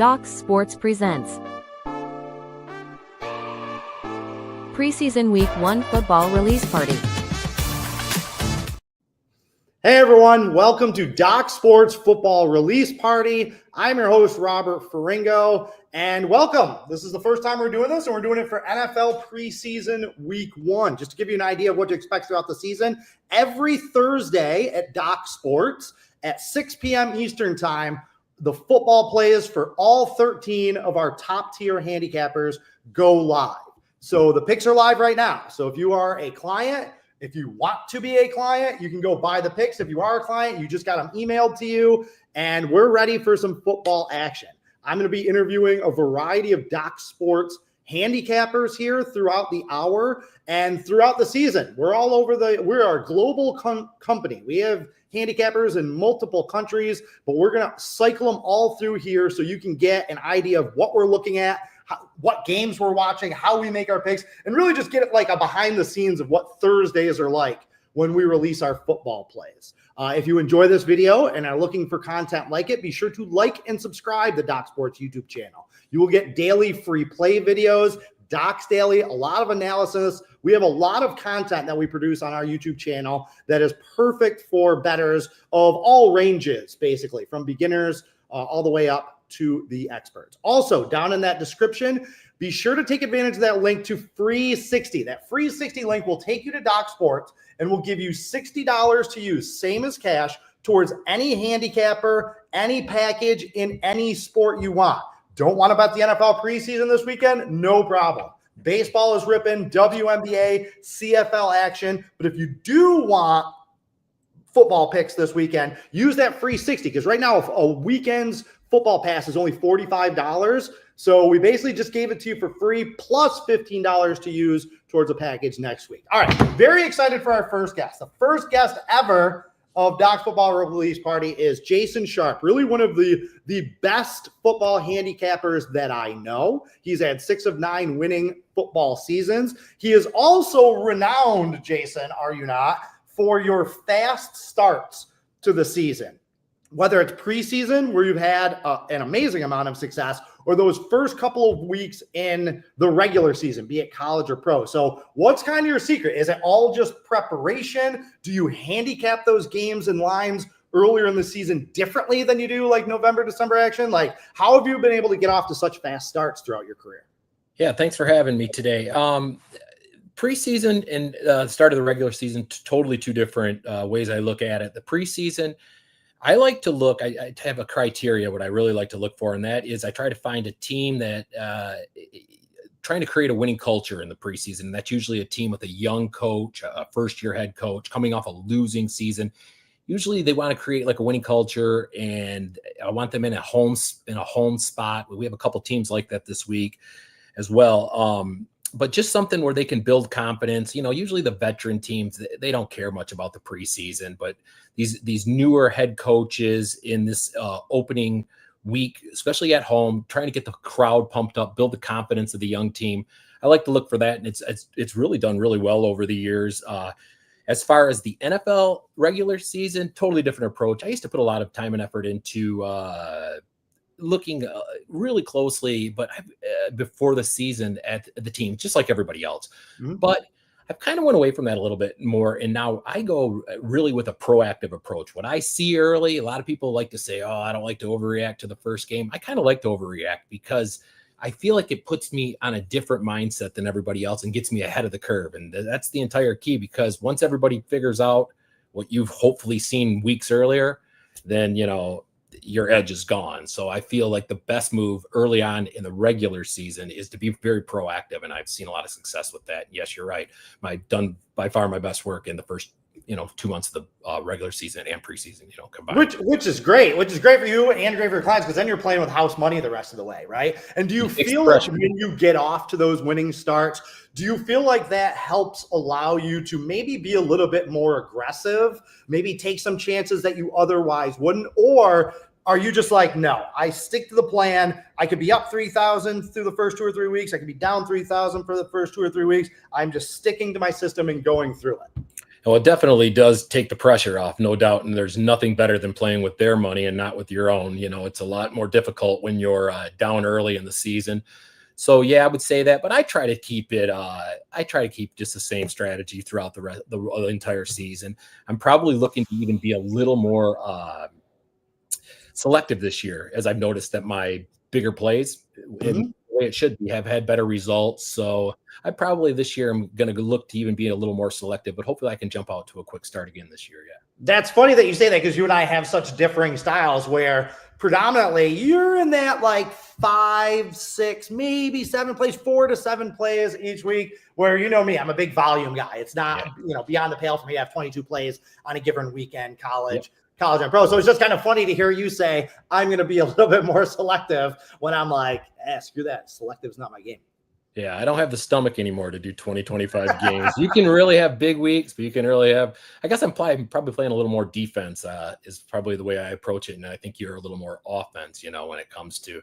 Docs Sports presents Preseason Week 1 Football Release Party. Hey everyone, welcome to Docs Sports Football Release Party. I'm your host, Robert Faringo, and welcome. This is the first time we're doing this, and we're doing it for NFL Preseason Week 1. Just to give you an idea of what to expect throughout the season, every Thursday at Docs Sports at 6 p.m. Eastern Time, the football plays for all 13 of our top-tier handicappers go live. So the picks are live right now. So if you are a client, if you want to be a client, you can go buy the picks. If you are a client, you just got them emailed to you, and we're ready for some football action. I'm going to be interviewing a variety of Docs Sports handicappers here throughout the hour and throughout the season. We're all over we're a global company. We have handicappers in multiple countries, but we're going to cycle them all through here so you can get an idea of what we're looking at, what games we're watching, how we make our picks, and really just get like a behind the scenes of what Thursdays are like when we release our football plays. If you enjoy this video and are looking for content like it, be sure to like and subscribe to Docs Sports YouTube channel. You will get daily free play videos, Docs Daily, a lot of analysis. We have a lot of content that we produce on our YouTube channel that is perfect for bettors of all ranges, basically, from beginners all the way up to the experts. Also, down in that description, be sure to take advantage of that link to Free 60. That Free 60 link will take you to Docs Sports and will give you $60 to use, same as cash, towards any handicapper, any package in any sport you want. Don't want to bet the NFL preseason this weekend? No problem. Baseball is ripping, WNBA, CFL action. But if you do want football picks this weekend, use that Free 60, because right now a weekend's football pass is only $45. So we basically just gave it to you for free, plus $15 to use towards a package next week. All right, very excited for our first guest. The first guest ever of Docs Football Release Party is Jason Sharp, really one of the best football handicappers that I know. He's had 6 of 9 winning football seasons. He is also renowned, Jason, are you not, for your fast starts to the season. Whether it's preseason, where you've had an amazing amount of success, or those first couple of weeks in the regular season, be it college or pro. So what's kind of your secret? Is it all just preparation? Do you handicap those games and lines earlier in the season differently than you do like November, December action? Like, how have you been able to get off to such fast starts throughout your career? Yeah, thanks for having me today. Preseason and the start of the regular season, totally two different ways I look at it. The preseason, I like to look, I have a criteria, what I really like to look for, and that is I try to find a team that trying to create a winning culture in the preseason. And that's usually a team with a young coach, a first-year head coach coming off a losing season. Usually they want to create like a winning culture, and I want them in a home spot. We have a couple teams like that this week as well. But just something where they can build confidence. You know, usually the veteran teams, they don't care much about the preseason, but these newer head coaches in this opening week, especially at home, trying to get the crowd pumped up, build the confidence of the young team. I like to look for that, and it's really done really well over the years. As far as the NFL regular season, totally different approach. I used to put a lot of time and effort into looking really closely, but before the season at the team, just like everybody else. Mm-hmm. But I've kind of went away from that a little bit more. And now I go really with a proactive approach. What I see early, a lot of people like to say, oh, I don't like to overreact to the first game. I kind of like to overreact because I feel like it puts me on a different mindset than everybody else and gets me ahead of the curve. And that's the entire key, because once everybody figures out what you've hopefully seen weeks earlier, then, you know, your edge is gone. So I feel like the best move early on in the regular season is to be very proactive. And I've seen a lot of success with that. Yes, you're right. I've done by far my best work in the first, 2 months of the regular season and preseason, combined. Which is great for you and great for your clients, because then you're playing with house money the rest of the way, right? And do you feel like when you get off to those winning starts, do you feel like that helps allow you to maybe be a little bit more aggressive, maybe take some chances that you otherwise wouldn't? Or are you just like, no, I stick to the plan. I could be up 3,000 through the first 2 or 3 weeks. I could be down 3,000 for the first 2 or 3 weeks. I'm just sticking to my system and going through it. Well, it definitely does take the pressure off, no doubt. And there's nothing better than playing with their money and not with your own. It's a lot more difficult when you're down early in the season. So yeah, I would say that, but I try to keep it. I try to keep just the same strategy throughout the entire season. I'm probably looking to even be a little more selective this year, as I've noticed that my bigger plays, in the way it should be, have had better results. So I probably this year I'm going to look to even be a little more selective, but hopefully I can jump out to a quick start again this year. Yeah. That's funny that you say that, because you and I have such differing styles where predominantly you're in that like 5, 6, maybe 7 plays, 4 to 7 plays each week, where, me, I'm a big volume guy. It's not, beyond the pale for me to have 22 plays on a given weekend, college and pro. So it's just kind of funny to hear you say, I'm going to be a little bit more selective, when I'm like, screw that. Selective is not my game. Yeah, I don't have the stomach anymore to do 20, 25 games. You can really have big weeks, but you can really have, I guess I'm probably playing a little more defense is probably the way I approach it. And I think you're a little more offense, when it comes to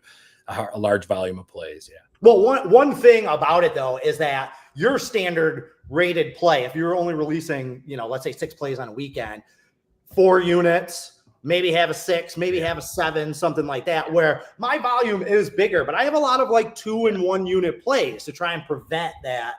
a large volume of plays. Yeah. Well, one thing about it, though, is that your standard rated play, if you're only releasing, let's say 6 plays on a weekend, 4 units, maybe have a 6, maybe have a 7, something like that, where my volume is bigger, but I have a lot of like 2 and 1 unit plays to try and prevent that,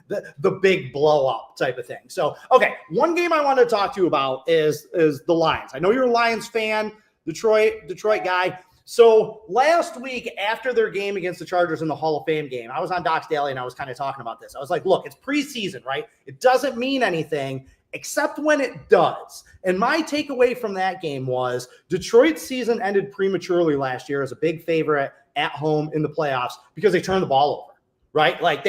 the big blow up type of thing. So, okay, one game I wanted to talk to you about is the Lions. I know you're a Lions fan, Detroit guy. So last week, after their game against the Chargers in the Hall of Fame game, I was on Doc's Daily and I was kind of talking about this. I was like, look, it's preseason, right? It doesn't mean anything except when it does. And my takeaway from that game was Detroit's season ended prematurely last year as a big favorite at home in the playoffs because they turned the ball over, right? Like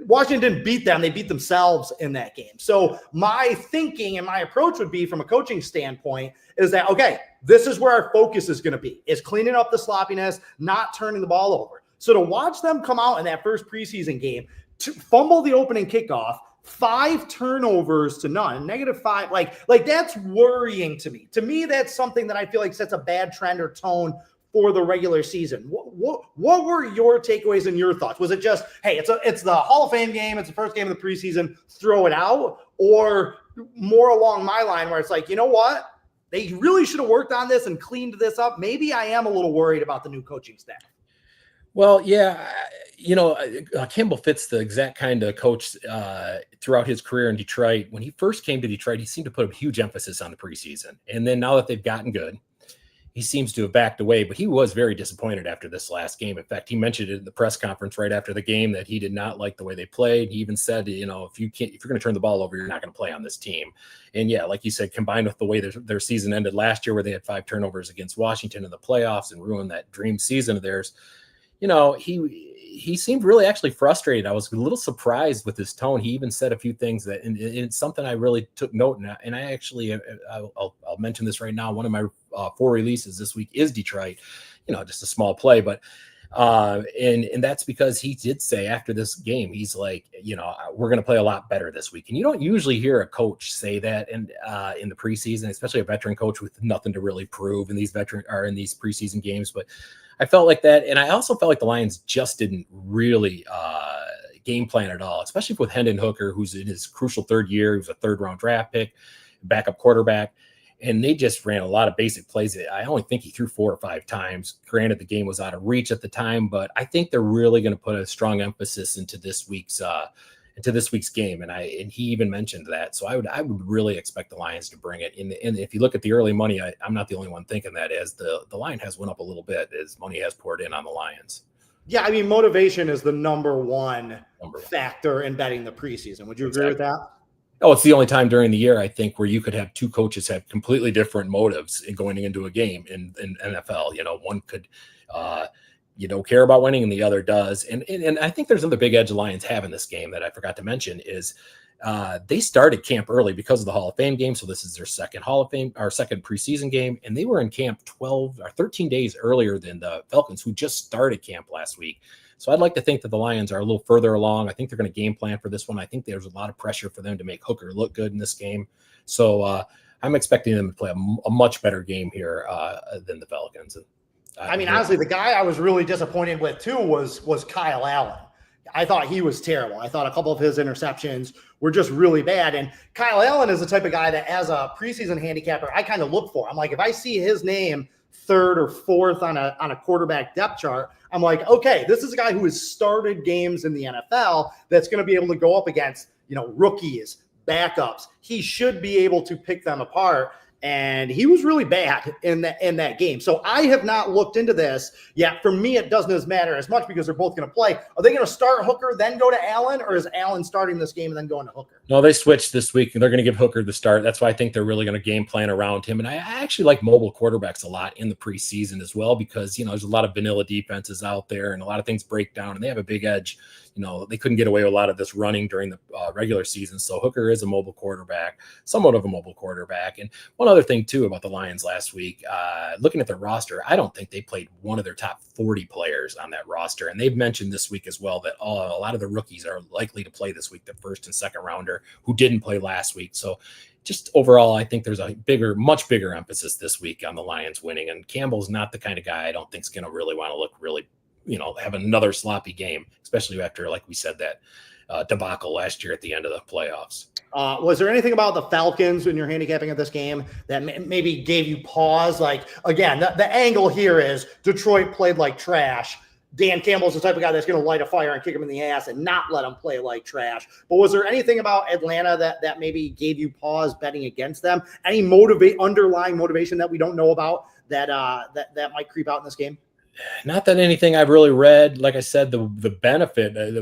Washington didn't beat them. They beat themselves in that game. So my thinking and my approach would be, from a coaching standpoint, is that, okay, this is where our focus is going to be, is cleaning up the sloppiness, not turning the ball over. So to watch them come out in that first preseason game, to fumble the opening kickoff, 5 turnovers to none, -5, like that's worrying to me. To me, that's something that I feel like sets a bad trend or tone for the regular season. What were your takeaways and your thoughts? Was it just, hey, it's the Hall of Fame game, it's the first game of the preseason, throw it out? Or more along my line where it's like, you know what? They really should have worked on this and cleaned this up. Maybe I am a little worried about the new coaching staff. Well, yeah, Campbell fits the exact kind of coach throughout his career in Detroit. When he first came to Detroit, he seemed to put a huge emphasis on the preseason. And then now that they've gotten good, he seems to have backed away, but he was very disappointed after this last game. In fact, he mentioned it in the press conference right after the game that he did not like the way they played. He even said, if you're going to turn the ball over, you're not going to play on this team. And yeah, like you said, combined with the way their season ended last year, where they had 5 turnovers against Washington in the playoffs and ruined that dream season of theirs, he seemed really actually frustrated. I was a little surprised with his tone. He even said a few things that, and it's something I really took note in. And I actually, I'll mention this right now. One of my 4 releases this week is Detroit, just a small play, but and that's because he did say after this game, he's like, we're going to play a lot better this week. And you don't usually hear a coach say that in the preseason, especially a veteran coach with nothing to really prove in these preseason games. But I felt like that. And I also felt like the Lions just didn't really game plan at all, especially with Hendon Hooker, who's in his crucial 3rd year. He was a 3rd-round draft pick, backup quarterback. And they just ran a lot of basic plays. I only think he threw 4 or 5 times. Granted, the game was out of reach at the time, but I think they're really going to put a strong emphasis into this week's game. And he even mentioned that. So I would really expect the Lions to bring it. And if you look at the early money, I'm not the only one thinking that, as the line has went up a little bit as money has poured in on the Lions. Yeah, I mean, motivation is the number one factor in betting the preseason. Would you agree with that? Oh, it's the only time during the year, I think, where you could have 2 coaches have completely different motives in going into a game in NFL. One could, care about winning and the other does. And I think there's another big edge the Lions have in this game that I forgot to mention is they started camp early because of the Hall of Fame game. So this is their second second preseason game. And they were in camp 12 or 13 days earlier than the Falcons, who just started camp last week. So I'd like to think that the Lions are a little further along. I think they're going to game plan for this one. I think there's a lot of pressure for them to make Hooker look good in this game. So I'm expecting them to play a much better game here than the Falcons. Honestly, the guy I was really disappointed with too was Kyle Allen. I thought he was terrible. I thought a couple of his interceptions were just really bad. And Kyle Allen is the type of guy that as a preseason handicapper, I kind of look for. I'm like, if I see his name third or fourth on a quarterback depth chart, I'm like, okay, this is a guy who has started games in the NFL that's going to be able to go up against, rookies, backups. He should be able to pick them apart. And he was really bad in that game. So I have not looked into this yet. For me, it doesn't matter as much because they're both going to play. Are they going to start Hooker, then go to Allen, or is Allen starting this game and then going to Hooker? No, they switched this week. They're going to give Hooker the start. That's why I think they're really going to game plan around him. And I actually like mobile quarterbacks a lot in the preseason as well because, there's a lot of vanilla defenses out there and a lot of things break down and they have a big edge. They couldn't get away with a lot of this running during the regular season. So Hooker is a mobile quarterback, somewhat of a mobile quarterback. And one other thing, too, about the Lions last week, looking at their roster, I don't think they played one of their top 40 players on that roster. And they've mentioned this week as well that a lot of the rookies are likely to play this week, the first and second rounder who didn't play last week. So just overall, I think there's a much bigger emphasis this week on the Lions winning. And Campbell's not the kind of guy I don't think is going to really want to look really have another sloppy game, especially after, like we said, that debacle last year at the end of the playoffs. Was there anything about the Falcons when you're handicapping at this game that maybe gave you pause? Like, again, the angle here is Detroit played like trash. Dan Campbell's the type of guy that's going to light a fire and kick him in the ass and not let him play like trash. But was there anything about Atlanta that maybe gave you pause betting against them? Any underlying motivation that we don't know about that might creep out in this game? Not that anything I've really read. Like I said, the benefit, the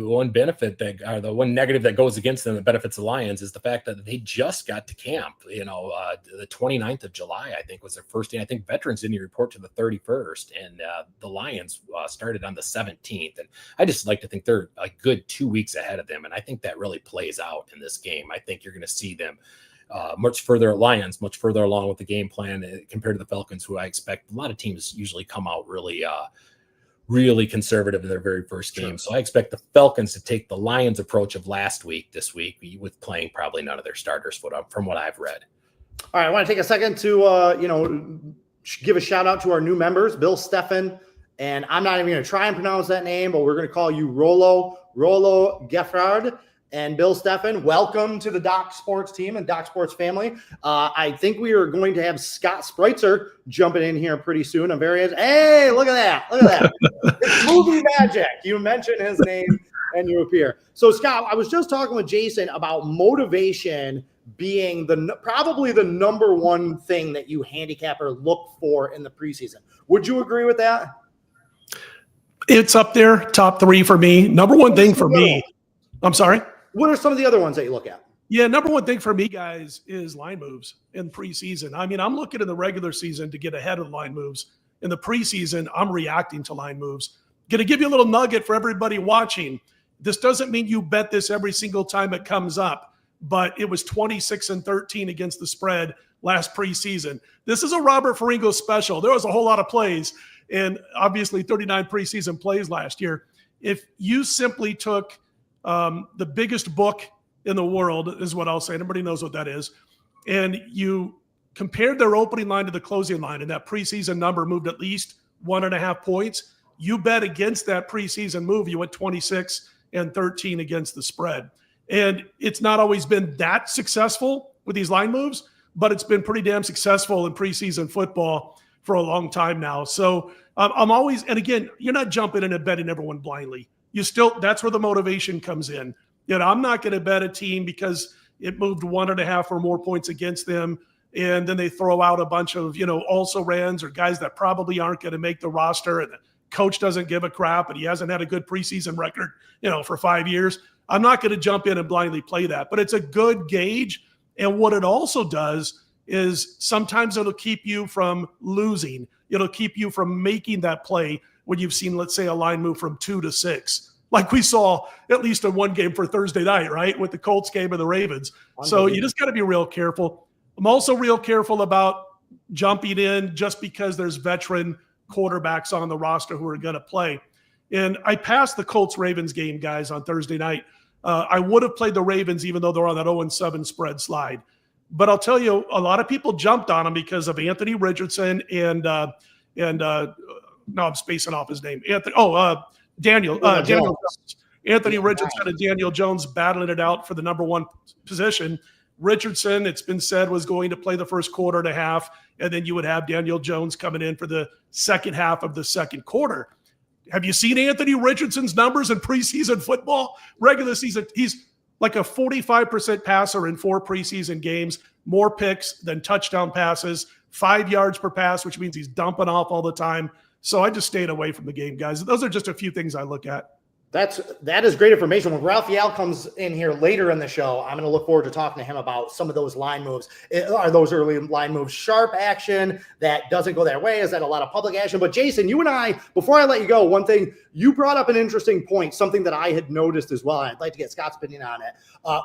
one negative that goes against them that benefits the Lions is the fact that they just got to camp. The 29th of July, I think, was their first day. I think veterans didn't report to the 31st, and the Lions started on the 17th. And I just like to think they're a good 2 weeks ahead of them, and I think that really plays out in this game. I think you're going to see them much further along with the game plan compared to the Falcons, who I expect a lot of teams usually come out really conservative in their very first game. Sure. So I expect the Falcons to take the Lions approach of last week, this week, with playing probably none of their starters from what I've read. All right. I want to take a second to, give a shout out to our new members, Bill Steffen. And I'm not even going to try and pronounce that name, but we're going to call you Rolo Geffrard. And Bill Steffen, welcome to the Doc Sports team and Doc Sports family. I think we are going to have Scott Spreitzer jumping in here pretty soon. I'm very hey, look at that. It's movie magic. You mentioned his name and you appear. So, Scott, I was just talking with Jason about motivation being probably the number one thing that you handicapper look for in the preseason. Would you agree with that? It's up there, top three for me. Number one thing for me. I'm sorry? What are some of the other ones that you look at? Yeah, number one thing for me, guys, is line moves in preseason. I mean, I'm looking in the regular season to get ahead of line moves. In the preseason, I'm reacting to line moves. Going to give you a little nugget for everybody watching. This doesn't mean you bet this every single time it comes up, but it was 26-13 against the spread last preseason. This is a Robert Ferringo special. There was a whole lot of plays, and obviously 39 preseason plays last year. If you simply took the biggest book in the world, is what I'll say. Nobody knows what that is. And you compared their opening line to the closing line, and that preseason number moved at least 1.5 points. You bet against that preseason move. You went 26-13 against the spread. And it's not always been that successful with these line moves, but it's been pretty damn successful in preseason football for a long time now. So I'm always, and again, you're not jumping in and betting everyone blindly. That's where the motivation comes in. I'm not going to bet a team because it moved 1.5 or more points against them, and then they throw out a bunch of, also-rans or guys that probably aren't going to make the roster, and the coach doesn't give a crap, and he hasn't had a good preseason record, for 5 years. I'm not going to jump in and blindly play that, but it's a good gauge. And what it also does is sometimes it'll keep you from losing. It'll keep you from making that play when you've seen, let's say, a line move from 2 to 6, like we saw at least in one game for Thursday night, right, with the Colts game and the Ravens. So you just got to be real careful. I'm also real careful about jumping in just because there's veteran quarterbacks on the roster who are going to play. And I passed the Colts-Ravens game, guys, on Thursday night. I would have played the Ravens even though they're on that 0-7 spread slide. But I'll tell you, a lot of people jumped on them because of Anthony Richardson and no, I'm spacing off his name. Daniel. Anthony Richardson and Daniel Jones battling it out for the number one position. Richardson, it's been said, was going to play the first quarter and a half, and then you would have Daniel Jones coming in for the second half of the second quarter. Have you seen Anthony Richardson's numbers in preseason football? Regular season, he's like a 45% passer in 4 preseason games, more picks than touchdown passes, 5 yards per pass, which means he's dumping off all the time. So I just stayed away from the game, guys. Those are just a few things I look at. That is great information. When Raphael comes in here later in the show, I'm going to look forward to talking to him about some of those line moves. Are those early line moves sharp action that doesn't go their way? Is that a lot of public action? But Jason, you and I, before I let you go, one thing, you brought up an interesting point, something that I had noticed as well. And I'd like to get Scott's opinion on it.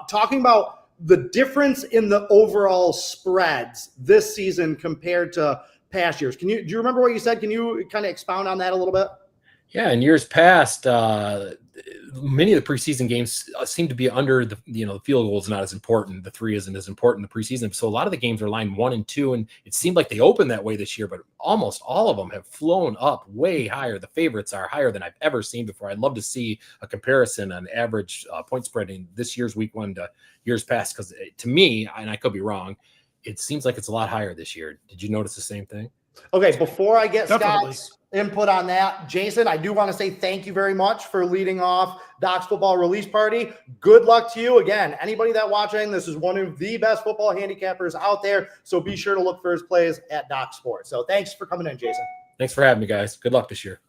Talking about the difference in the overall spreads this season compared to past years. Do you remember what you said? Can you kind of expound on that a little bit? Yeah, in years past, many of the preseason games seem to be under the field goal is not as important. The 3 isn't as important in the preseason. So a lot of the games are line 1 and 2, and it seemed like they opened that way this year, but almost all of them have flown up way higher. The favorites are higher than I've ever seen before. I'd love to see a comparison on average point spread in this year's week 1 to years past, because to me, and I could be wrong, it seems like it's a lot higher this year. Did you notice the same thing? Okay, before I get Definitely. Scott's input on that, Jason, I do want to say thank you very much for leading off Doc's Football Release Party. Good luck to you. Again, anybody that watching, this is one of the best football handicappers out there, so be sure to look for his plays at Doc Sports. So thanks for coming in, Jason. Thanks for having me, guys. Good luck this year.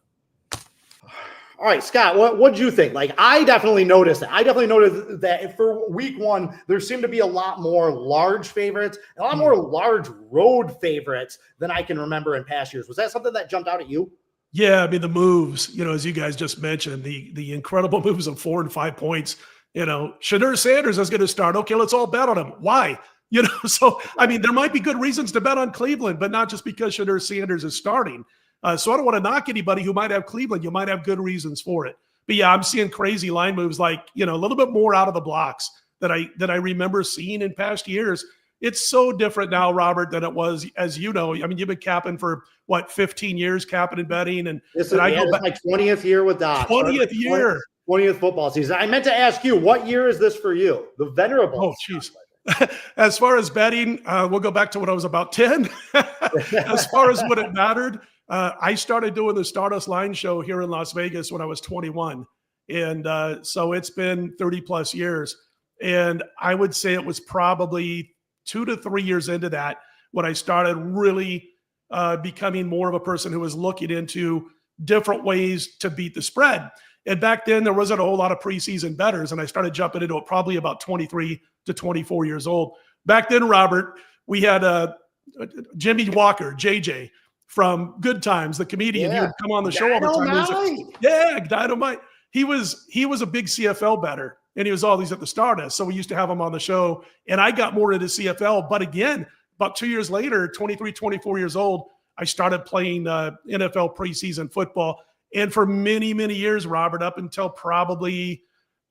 All right, Scott, what did you think? Like, I definitely noticed that. I definitely noticed that for week 1, there seemed to be a lot more large favorites, a lot more large road favorites than I can remember in past years. Was that something that jumped out at you? Yeah, I mean, the moves, as you guys just mentioned, the incredible moves of 4 and 5 points. Shedeur Sanders is going to start. Okay, let's all bet on him. Why? So, I mean, there might be good reasons to bet on Cleveland, but not just because Shedeur Sanders is starting. So I don't want to knock anybody who might have Cleveland. You might have good reasons for it. But yeah, I'm seeing crazy line moves, like, a little bit more out of the blocks that I remember seeing in past years. It's so different now, Robert, than it was, as you know. I mean, you've been capping for 15 years, capping and betting, and I go back, my 20th year with Doc. 20th year, 20th football season. I meant to ask you, what year is this for you? The venerable. Oh, jeez. As far as betting, we'll go back to when I was about 10. As far as what it mattered, I started doing the Stardust Line show here in Las Vegas when I was 21. And so it's been 30 plus years. And I would say it was probably 2 to 3 years into that when I started really becoming more of a person who was looking into different ways to beat the spread. And back then, there wasn't a whole lot of preseason bettors, and I started jumping into it probably about 23 to 24 years old. Back then, Robert, we had Jimmy Walker, JJ, from Good Times, the comedian. He would come on the show all the time. Dynamite. He was a big CFL bettor, and he was always at the Stardust. So we used to have him on the show, and I got more into CFL. But again, about 2 years later, 23, 24 years old, I started playing NFL preseason football. And for many, many years, Robert, up until probably,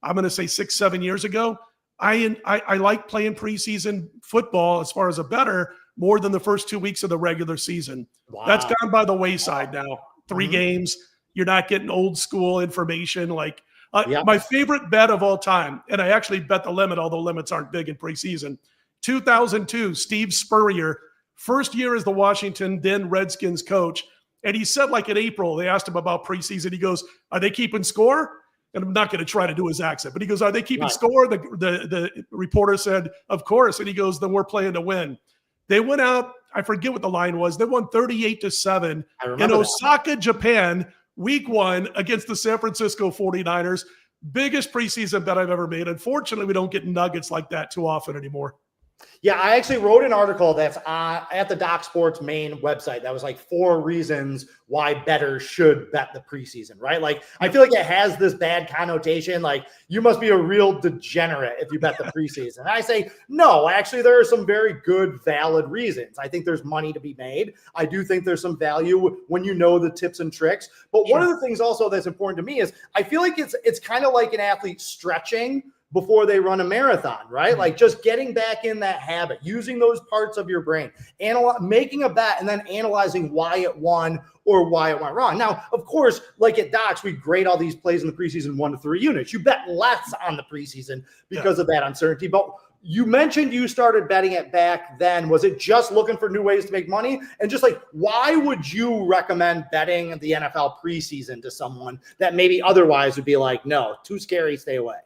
I'm going to say 6, 7 years ago, I like playing preseason football as far as a bettor more than the first 2 weeks of the regular season. Wow. That's gone by the wayside now. 3 games, you're not getting old school information. Like my favorite bet of all time, and I actually bet the limit, although limits aren't big in preseason, 2002, Steve Spurrier, first year as the Washington then Redskins coach. And he said, like in April, they asked him about preseason. He goes, "Are they keeping score?" And I'm not going to try to do his accent, but he goes, "Are they keeping score?" The reporter said, "Of course." And he goes, "Then we're playing to win." They went out. I forget what the line was. They won 38-7 in Osaka, Japan, week 1 against the San Francisco 49ers. Biggest preseason bet I've ever made. Unfortunately, we don't get nuggets like that too often anymore. Yeah, I actually wrote an article that's at the Doc Sports main website that was like 4 reasons why bettors should bet the preseason, right? Like, I feel like it has this bad connotation, like you must be a real degenerate if you bet the preseason. And I say, no, actually, there are some very good, valid reasons. I think there's money to be made. I do think there's some value when you know the tips and tricks. But one of the things also that's important to me is I feel like it's kind of like an athlete stretching before they run a marathon, right? Like just getting back in that habit, using those parts of your brain, making a bet and then analyzing why it won or why it went wrong. Now, of course, like at Docs, we grade all these plays in the preseason 1 to 3 units. You bet less on the preseason because of that uncertainty. But you mentioned you started betting it back then. Was it just looking for new ways to make money? And just like, why would you recommend betting the NFL preseason to someone that maybe otherwise would be like, no, too scary, stay away?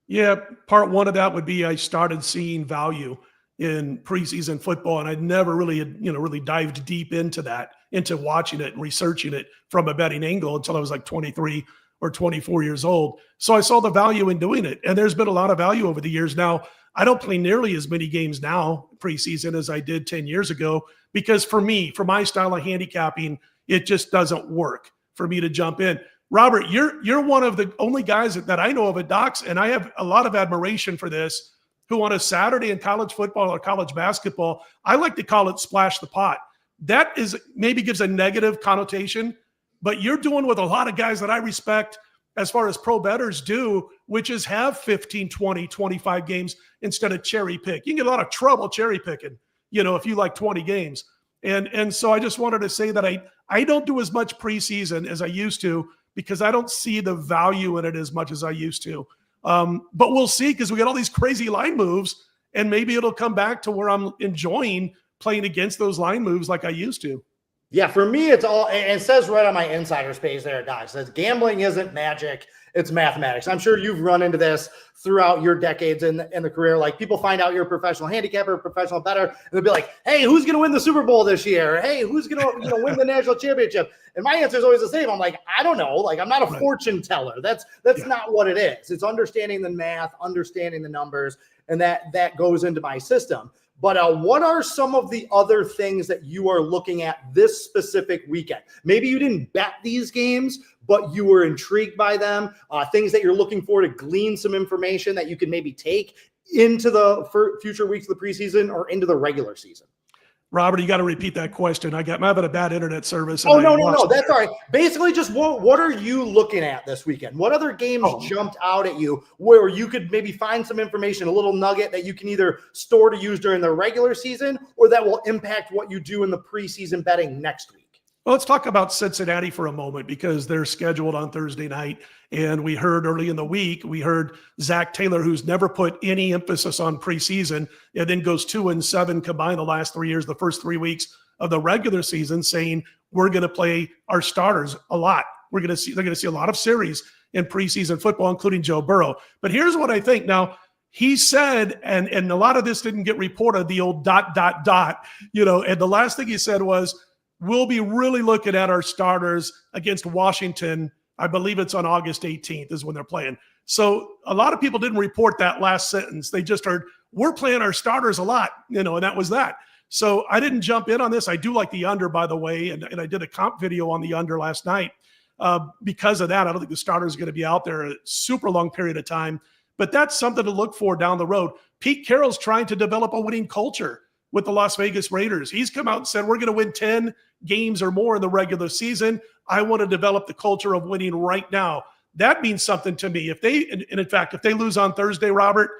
Yeah, part one of that would be I started seeing value in preseason football, and I'd never really, really dived deep into that, into watching it and researching it from a betting angle until I was like 23 or 24 years old. So I saw the value in doing it, and there's been a lot of value over the years. Now, I don't play nearly as many games now preseason as I did 10 years ago because for me, for my style of handicapping, it just doesn't work for me to jump in. Robert, you're one of the only guys that I know of at Docs, and I have a lot of admiration for this, who on a Saturday in college football or college basketball, I like to call it splash the pot. That is maybe gives a negative connotation, but you're doing what a lot of guys that I respect as far as pro bettors do, which is have 15, 20, 25 games instead of cherry pick. You can get a lot of trouble cherry picking, if you like 20 games. And so I just wanted to say that I don't do as much preseason as I used to, because I don't see the value in it as much as I used to. But we'll see, because we got all these crazy line moves, and maybe it'll come back to where I'm enjoying playing against those line moves like I used to. Yeah, for me, it's all, and it says right on my insider's page there, guys, it says gambling isn't magic, it's mathematics. I'm sure you've run into this throughout your decades in the career. Like, people find out you're a professional handicapper, professional bettor, and they'll be like, hey, who's going to win the Super Bowl this year? Hey, who's going to win the national championship? And my answer is always the same. I'm like, I don't know. Like, I'm not a fortune teller. That's not what it is. It's understanding the math, understanding the numbers, and that goes into my system. But what are some of the other things that you are looking at this specific weekend? Maybe you didn't bet these games, but you were intrigued by them, things that you're looking for to glean some information that you can maybe take into the future weeks of the preseason or into the regular season. Robert, you got to repeat that question. I'm having a bad internet service. Oh, no. That's all right. Basically, just what are you looking at this weekend? What other games jumped out at you where you could maybe find some information, a little nugget that you can either store to use during the regular season or that will impact what you do in the preseason betting next week? Well, let's talk about Cincinnati for a moment, because they're scheduled on Thursday night. And we heard early in the week, Zach Taylor, who's never put any emphasis on preseason, and then goes 2-7 combined the last 3 years, the first 3 weeks of the regular season, saying we're going to play our starters a lot. They're going to see a lot of series in preseason football, including Joe Burrow. But here's what I think. Now, he said, and a lot of this didn't get reported, the old ... and the last thing he said was, we'll be really looking at our starters against Washington. I believe it's on August 18th is when they're playing. So a lot of people didn't report that last sentence. They just heard, we're playing our starters a lot, and that was that. So I didn't jump in on this. I do like the under, by the way, and I did a comp video on the under last night. Because of that, I don't think the starters are going to be out there a super long period of time. But that's something to look for down the road. Pete Carroll's trying to develop a winning culture with the Las Vegas Raiders. He's come out and said, we're going to win 10 games or more in the regular season. I want to develop the culture of winning right now. That means something to me. In fact, if they lose on Thursday, Robert,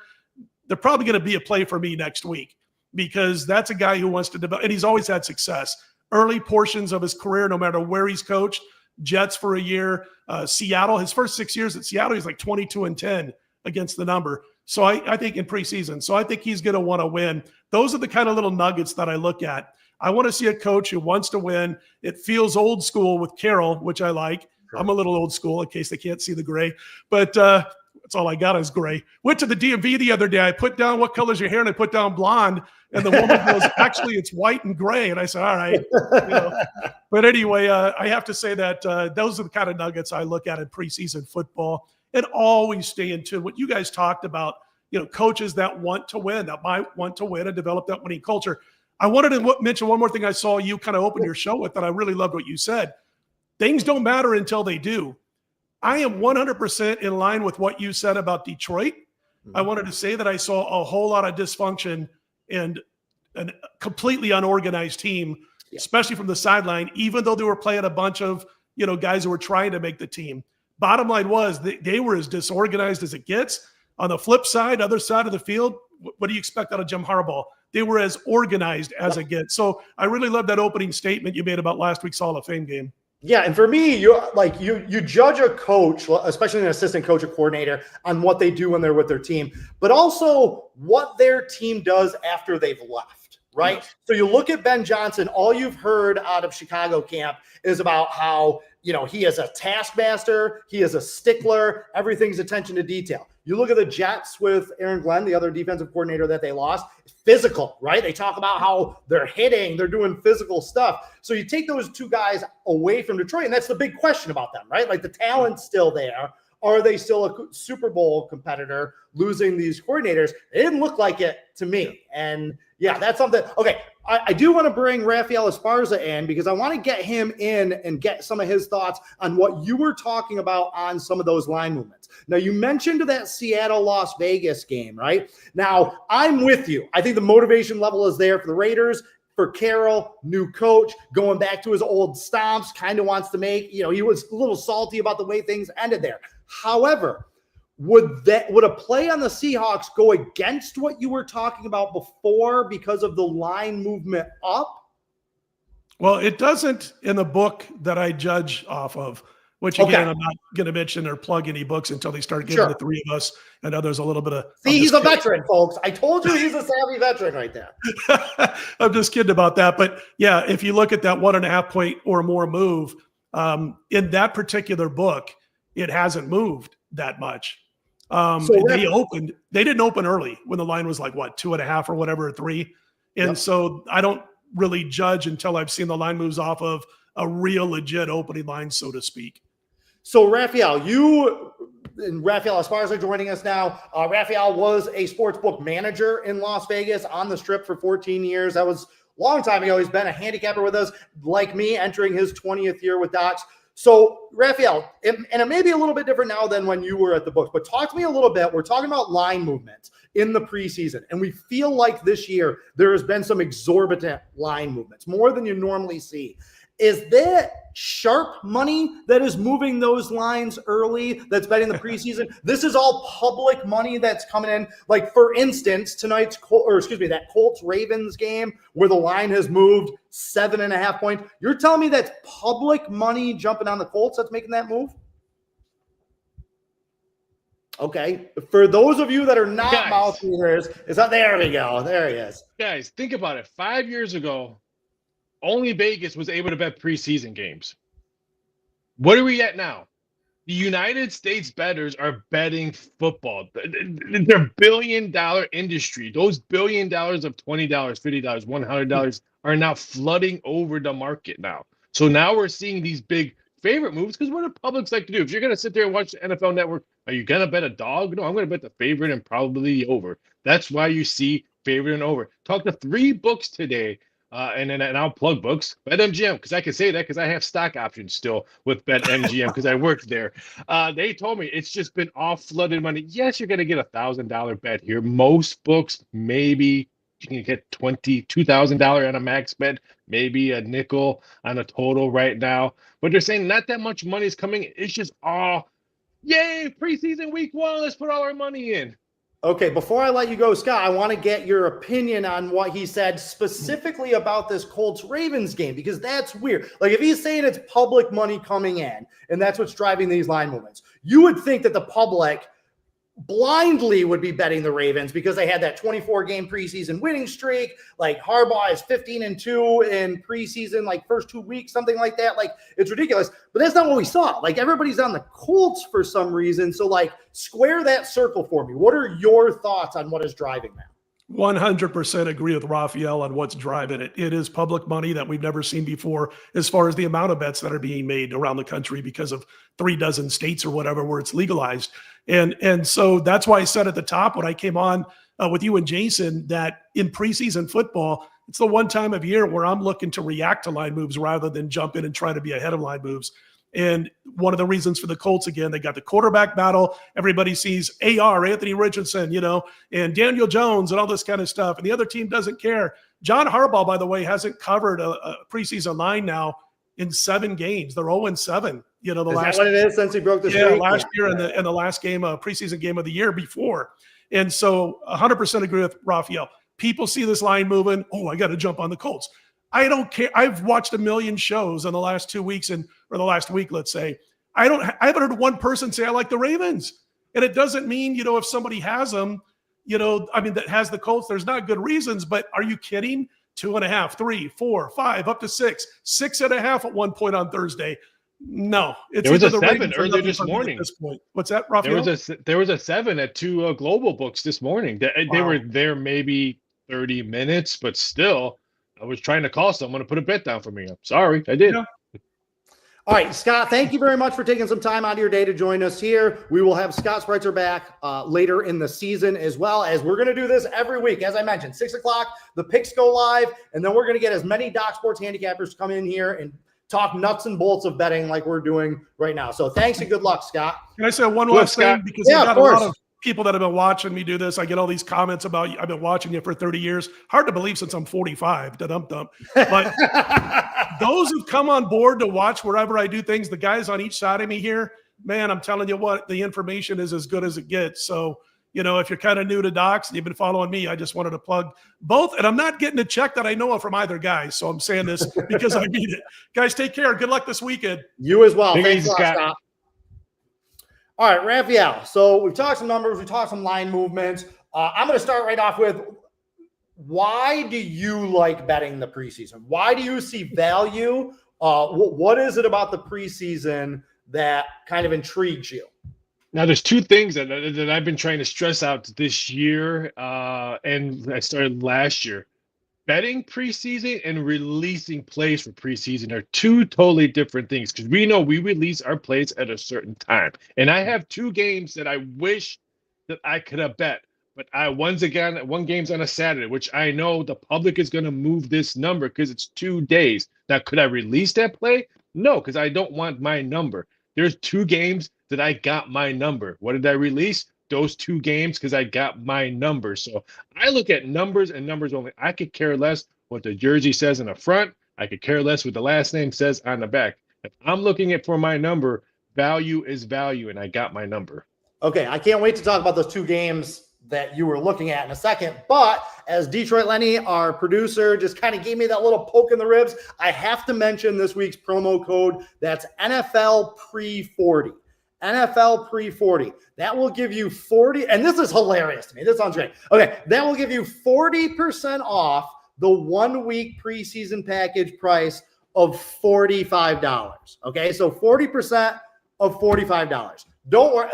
they're probably going to be a play for me next week, because that's a guy who wants to develop, and he's always had success. Early portions of his career, no matter where he's coached, Jets for a year, Seattle, his first 6 years at Seattle, he's like 22-10 against the number. So I think in preseason. So I think he's going to want to win. Those are the kind of little nuggets that I look at. I want to see a coach who wants to win. It feels old school with Carroll, which I like. Sure. I'm a little old school in case they can't see the gray. But that's all I got is gray. Went to the DMV the other day. I put down, what color's your hair? And I put down blonde. And the woman goes, actually, it's white and gray. And I said, all right. But anyway, I have to say that those are the kind of nuggets I look at in preseason football. And always stay in tune. What you guys talked about, coaches that want to win, that might want to win and develop that winning culture. I wanted to mention one more thing I saw you kind of open your show with that I really loved what you said. Things don't matter until they do. I am 100% in line with what you said about Detroit. I wanted to say that I saw a whole lot of dysfunction and a completely unorganized team, especially from the sideline, even though they were playing a bunch of, guys who were trying to make the team. Bottom line was they were as disorganized as it gets. On the flip side, other side of the field, what do you expect out of Jim Harbaugh? They were as organized as it gets. So I really love that opening statement you made about last week's Hall of Fame game. Yeah, and for me, you judge a coach, especially an assistant coach or coordinator, on what they do when they're with their team, but also what their team does after they've left, right? Yes. So you look at Ben Johnson, all you've heard out of Chicago camp is about how, he is a taskmaster, he is a stickler, everything's attention to detail. You look at the Jets with Aaron Glenn, the other defensive coordinator that they lost, physical, right? They talk about how they're hitting, they're doing physical stuff. So you take those two guys away from Detroit, and that's the big question about them, right? Like the talent's still there. Are they still a Super Bowl competitor losing these coordinators? It didn't look like it to me. And yeah, that's something. Okay, I do want to bring Raphael Esparza in because I want to get him in and get some of his thoughts on what you were talking about on some of those line movements. Now, you mentioned that Seattle-Las Vegas game, right? Now, I'm with you. I think the motivation level is there for the Raiders. For Carroll, new coach, going back to his old stomps, kind of wants to make, he was a little salty about the way things ended there. However, would a play on the Seahawks go against what you were talking about before because of the line movement up? Well, it doesn't in the book that I judge off of, which again, I'm not going to mention or plug any books until they start giving the three of us and others a little bit of. See, he's a veteran, folks. I told you he's a savvy veteran right there. I'm just kidding about that. But yeah, if you look at that 1.5 point or more move in that particular book, it hasn't moved that much. They didn't open early when the line was like 2.5 or whatever, 3. And so I don't really judge until I've seen the line moves off of a real legit opening line, so to speak. So Raphael, you and Raphael Esparza joining us now. Raphael was a sportsbook manager in Las Vegas on the Strip for 14 years. That was a long time ago. He's been a handicapper with us, like me, entering his 20th year with Docs. So, Raphael, and it may be a little bit different now than when you were at the books, but talk to me a little bit. We're talking about line movements in the preseason, and we feel like this year there has been some exorbitant line movements, more than you normally see. Is that sharp money that is moving those lines early that's betting the preseason? This is all public money that's coming in. Like, for instance, that Colts-Ravens game where the line has moved 7.5 points. You're telling me that's public money jumping on the Colts that's making that move? Okay. For those of you that are not mouth readers, there we go. There he is. Guys, think about it. 5 years ago, only Vegas was able to bet preseason games. What are we at now? The United States bettors are betting football. They're billion-dollar industry. Those $1 billion of $20, $50, $100 are now flooding over the market now. So now we're seeing these big favorite moves because what do publics like to do? If you're going to sit there and watch the NFL Network, are you going to bet a dog? No, I'm going to bet the favorite and probably the over. That's why you see favorite and over. Talk to 3 books today. And I'll plug books. BetMGM, because I can say that because I have stock options still with BetMGM because I worked there. They told me it's just been all flooded money. Yes, you're going to get $1,000 bet here. Most books, maybe you can get $2,000 on a max bet, maybe a nickel on a total right now. But they're saying not that much money is coming. It's just all, yay, preseason week 1. Let's put all our money in. Okay, before I let you go, Scott, I want to get your opinion on what he said specifically about this Colts-Ravens game, because that's weird. Like, if he's saying it's public money coming in, and that's what's driving these line movements, you would think that the public blindly would be betting the Ravens because they had that 24-game preseason winning streak. Like, Harbaugh is 15-2 in preseason, like first 2 weeks, something like that. Like, it's ridiculous. But that's not what we saw. Like, everybody's on the Colts for some reason. So, like, square that circle for me. What are your thoughts on what is driving that? 100% agree with Raphael on what's driving it. It is public money that we've never seen before as far as the amount of bets that are being made around the country because of 36 states or whatever where it's legalized. And so that's why I said at the top when I came on with you and Jason that in preseason football, it's the one time of year where I'm looking to react to line moves rather than jump in and try to be ahead of line moves. And one of the reasons for the Colts, again, they got the quarterback battle. Everybody sees AR, Anthony Richardson, and Daniel Jones and all this kind of stuff. And the other team doesn't care. John Harbaugh, by the way, hasn't covered a preseason line now in 7 games. They're 0-7. You know, the Is last that what it is since he broke the streak? last year in the last game, preseason game of the year before. And so 100% agree with Raphael. People see this line moving. Oh, I got to jump on the Colts. I don't care. I've watched a million shows in the last 2 weeks or the last week, let's say. I haven't heard one person say I like the Ravens. And it doesn't mean, you know, if somebody has them, you know, I mean, that has the Colts, there's not good reasons, but are you kidding? 2.5, 3, 4, 5, up to 6, 6.5 at one point on Thursday. No, there was a 7 earlier this morning. At this point. What's that, Raphael? There was a 7 at 2 global books this morning. They were there maybe 30 minutes, but still, I was trying to call someone to put a bet down for me. I'm sorry, I did. Yeah. All right, Scott, thank you very much for taking some time out of your day to join us here. We will have Scott Spreitzer back later in the season, as well as we're going to do this every week. As I mentioned, 6 o'clock, the picks go live, and then we're going to get as many Doc Sports handicappers to come in here and talk nuts and bolts of betting like we're doing right now. So thanks and good luck, Scott. Can I say one last thing? Because I got a lot of people that have been watching me do this. I get all these comments about, I've been watching you for 30 years. Hard to believe since I'm 45. Da-dum-dum. But those who've come on board to watch wherever I do things, the guys on each side of me here, man, I'm telling you what, the information is as good as it gets. So, you know, if you're kind of new to Docs and you've been following me, I just wanted to plug both. And I'm not getting a check that I know of from either guy. So I'm saying this because I mean it. Guys, take care. Good luck this weekend. You as well. Thanks a lot, Scott. All right, Raphael. So we've talked some numbers. We talked some line movements. I'm going to start right off with, why do you like betting the preseason? Why do you see value? What is it about the preseason that kind of intrigues you? Now, there's 2 things that I've been trying to stress out this year, and I started last year. Betting preseason and releasing plays for preseason are 2 totally different things, because we know we release our plays at a certain time. And I have 2 games that I wish that I could have bet, but one game's on a Saturday, which I know the public is going to move this number because it's 2 days. Now, could I release that play? No, because I don't want my number. There's 2 games that I got my number. What did I release? Those 2 games because I got my number. So I look at numbers and numbers only. I could care less what the jersey says in the front. I could care less what the last name says on the back. If I'm looking at for my number, value is value, and I got my number. Okay, I can't wait to talk about those 2 games that you were looking at in a second. But as Detroit Lenny, our producer, just kind of gave me that little poke in the ribs, I have to mention this week's promo code. That's NFL Pre-40. NFL Pre-40. That will give you 40, and this is hilarious to me. This sounds great. Okay, that will give you 40% off the 1-week preseason package price of $45. Okay, so 40% of $45. Don't worry.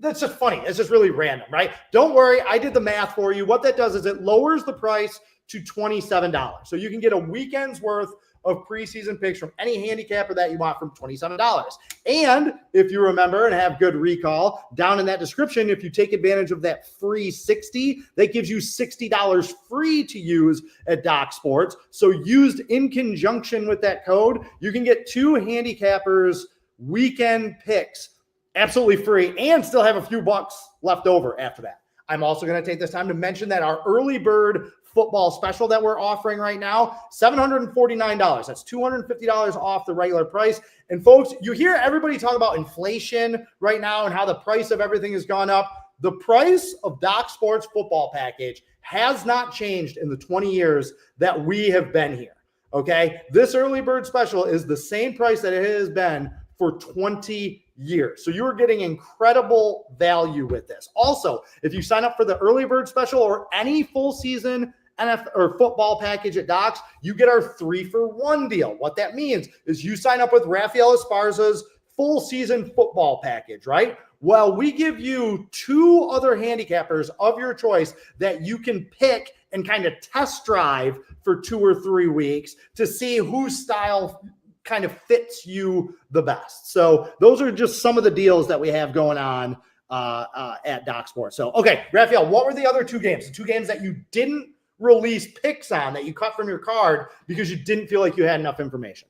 That's just funny. It's just really random, right? Don't worry. I did the math for you. What that does is it lowers the price to $27. So you can get a weekend's worth of preseason picks from any handicapper that you want from $27. And if you remember and have good recall, down in that description, if you take advantage of that free 60, that gives you $60 free to use at Doc Sports. So used in conjunction with that code, you can get 2 handicappers weekend picks absolutely free and still have a few bucks left over after that. I'm also going to take this time to mention that our early bird football special that we're offering right now, $749. That's $250 off the regular price. And folks, you hear everybody talk about inflation right now and how the price of everything has gone up. The price of Doc Sports football package has not changed in the 20 years that we have been here. Okay. This early bird special is the same price that it has been for 20 years. So you're getting incredible value with this. Also, if you sign up for the early bird special or any full season NFL or football package at Docs, you get our 3-for-1 deal. What that means is you sign up with Raphael Esparza's full season football package, right? Well, we give you 2 other handicappers of your choice that you can pick and kind of test drive for 2 or 3 weeks to see whose style kind of fits you the best. So those are just some of the deals that we have going on at Doc Sports. So, okay, Raphael, what were the other 2 games? The 2 games that you didn't release picks on, that you cut from your card because you didn't feel like you had enough information?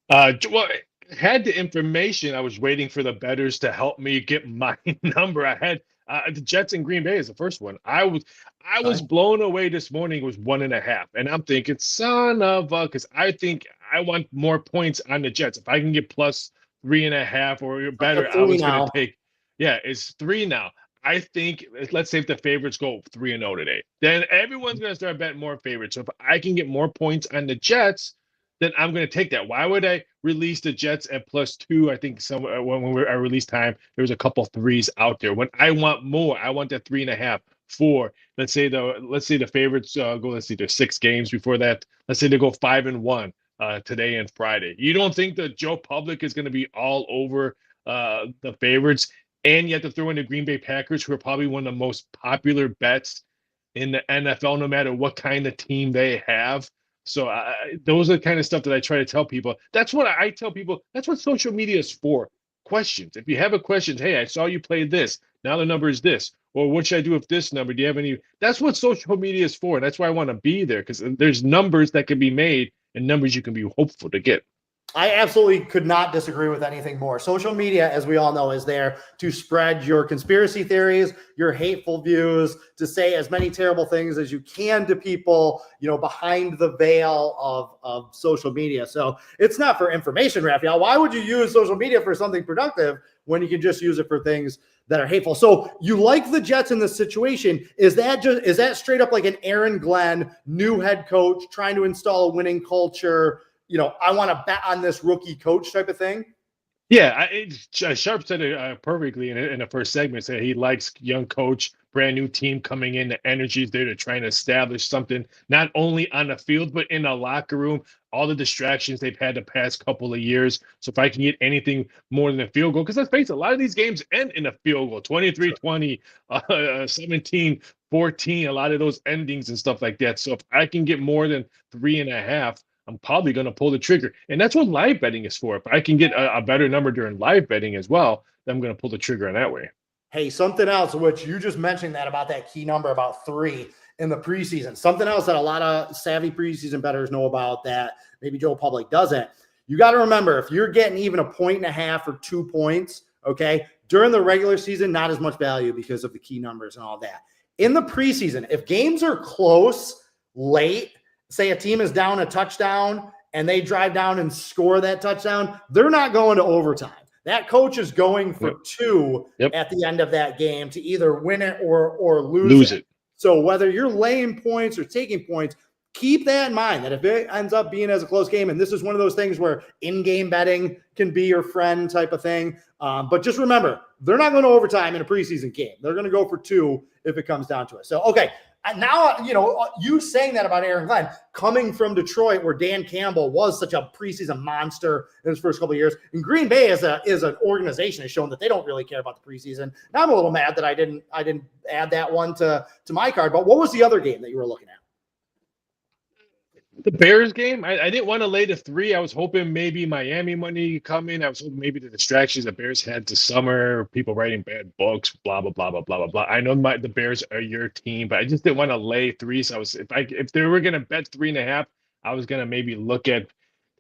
Well, I had the information. I was waiting for the bettors to help me get my number. I had the Jets and Green Bay is the first one. I was blown away this morning. It was 1.5, and I'm thinking, son of a, because I think I want more points on the Jets. If I can get plus 3.5 or better, I Three was going now. to take. Yeah, it's 3 now. I think, let's say if the favorites go 3-0 today, then everyone's going to start betting more favorites. So if I can get more points on the Jets, then I'm going to take that. Why would I release the Jets at +2? I think when we were at release time, there was a couple threes out there. When I want more, I want that 3.5, 4. Let's say the favorites go. Let's see, there's 6 games before that. Let's say they go 5-1 today and Friday. You don't think the Joe Public is going to be all over the favorites? And you have to throw in the Green Bay Packers, who are probably one of the most popular bets in the NFL, no matter what kind of team they have. So those are the kind of stuff that I try to tell people. That's what I tell people. That's what social media is for. Questions. If you have a question, hey, I saw you play this. Now the number is this. Or what should I do with this number? Do you have any? That's what social media is for. And that's why I want to be there, because there's numbers that can be made and numbers you can be hopeful to get. I absolutely could not disagree with anything more. Social media, as we all know, is there to spread your conspiracy theories, your hateful views, to say as many terrible things as you can to people, behind the veil of social media. So it's not for information, Raphael. Why would you use social media for something productive when you can just use it for things that are hateful? So you like the Jets in this situation. Is that straight up like an Aaron Glenn, new head coach, trying to install a winning culture? I want to bet on this rookie coach type of thing? Yeah, Sharp said it perfectly in the first segment. Said he likes young coach, brand new team coming in. The energy is there to try and establish something, not only on the field, but in the locker room. All the distractions they've had the past couple of years. So if I can get anything more than a field goal, because let's face it, a lot of these games end in a field goal, 23-20, 17-14, a lot of those endings and stuff like that. So if I can get more than 3.5, I'm probably going to pull the trigger. And that's what live betting is for. If I can get a better number during live betting as well, then I'm going to pull the trigger in that way. Hey, something else, which you just mentioned about that key number, about 3 in the preseason. Something else that a lot of savvy preseason bettors know about that maybe Joe Public doesn't. You got to remember, if you're getting even 1.5 or 2 points, okay, during the regular season, not as much value because of the key numbers and all that. In the preseason, if games are close late, say a team is down a touchdown and they drive down and score that touchdown, they're not going to overtime. That coach is going for 2 at the end of that game to either win it or lose it. So whether you're laying points or taking points, keep that in mind, that if it ends up being as a close game, and this is one of those things where in-game betting can be your friend type of thing. But just remember, they're not going to overtime in a preseason game. They're going to go for 2 if it comes down to it. So, okay. Now, you saying that about Aaron Glenn, coming from Detroit, where Dan Campbell was such a preseason monster in his first couple of years, and Green Bay is an organization has shown that they don't really care about the preseason. Now I'm a little mad that I didn't add that one to my card. But what was the other game that you were looking at? The Bears game, I didn't want to lay the 3. I was hoping maybe Miami money come in. I was hoping maybe the distractions the Bears had this summer, people writing bad books, blah, blah, blah, blah, blah, blah, blah. I know the Bears are your team, but I just didn't want to lay 3. So if they were going to bet 3.5, I was going to maybe look at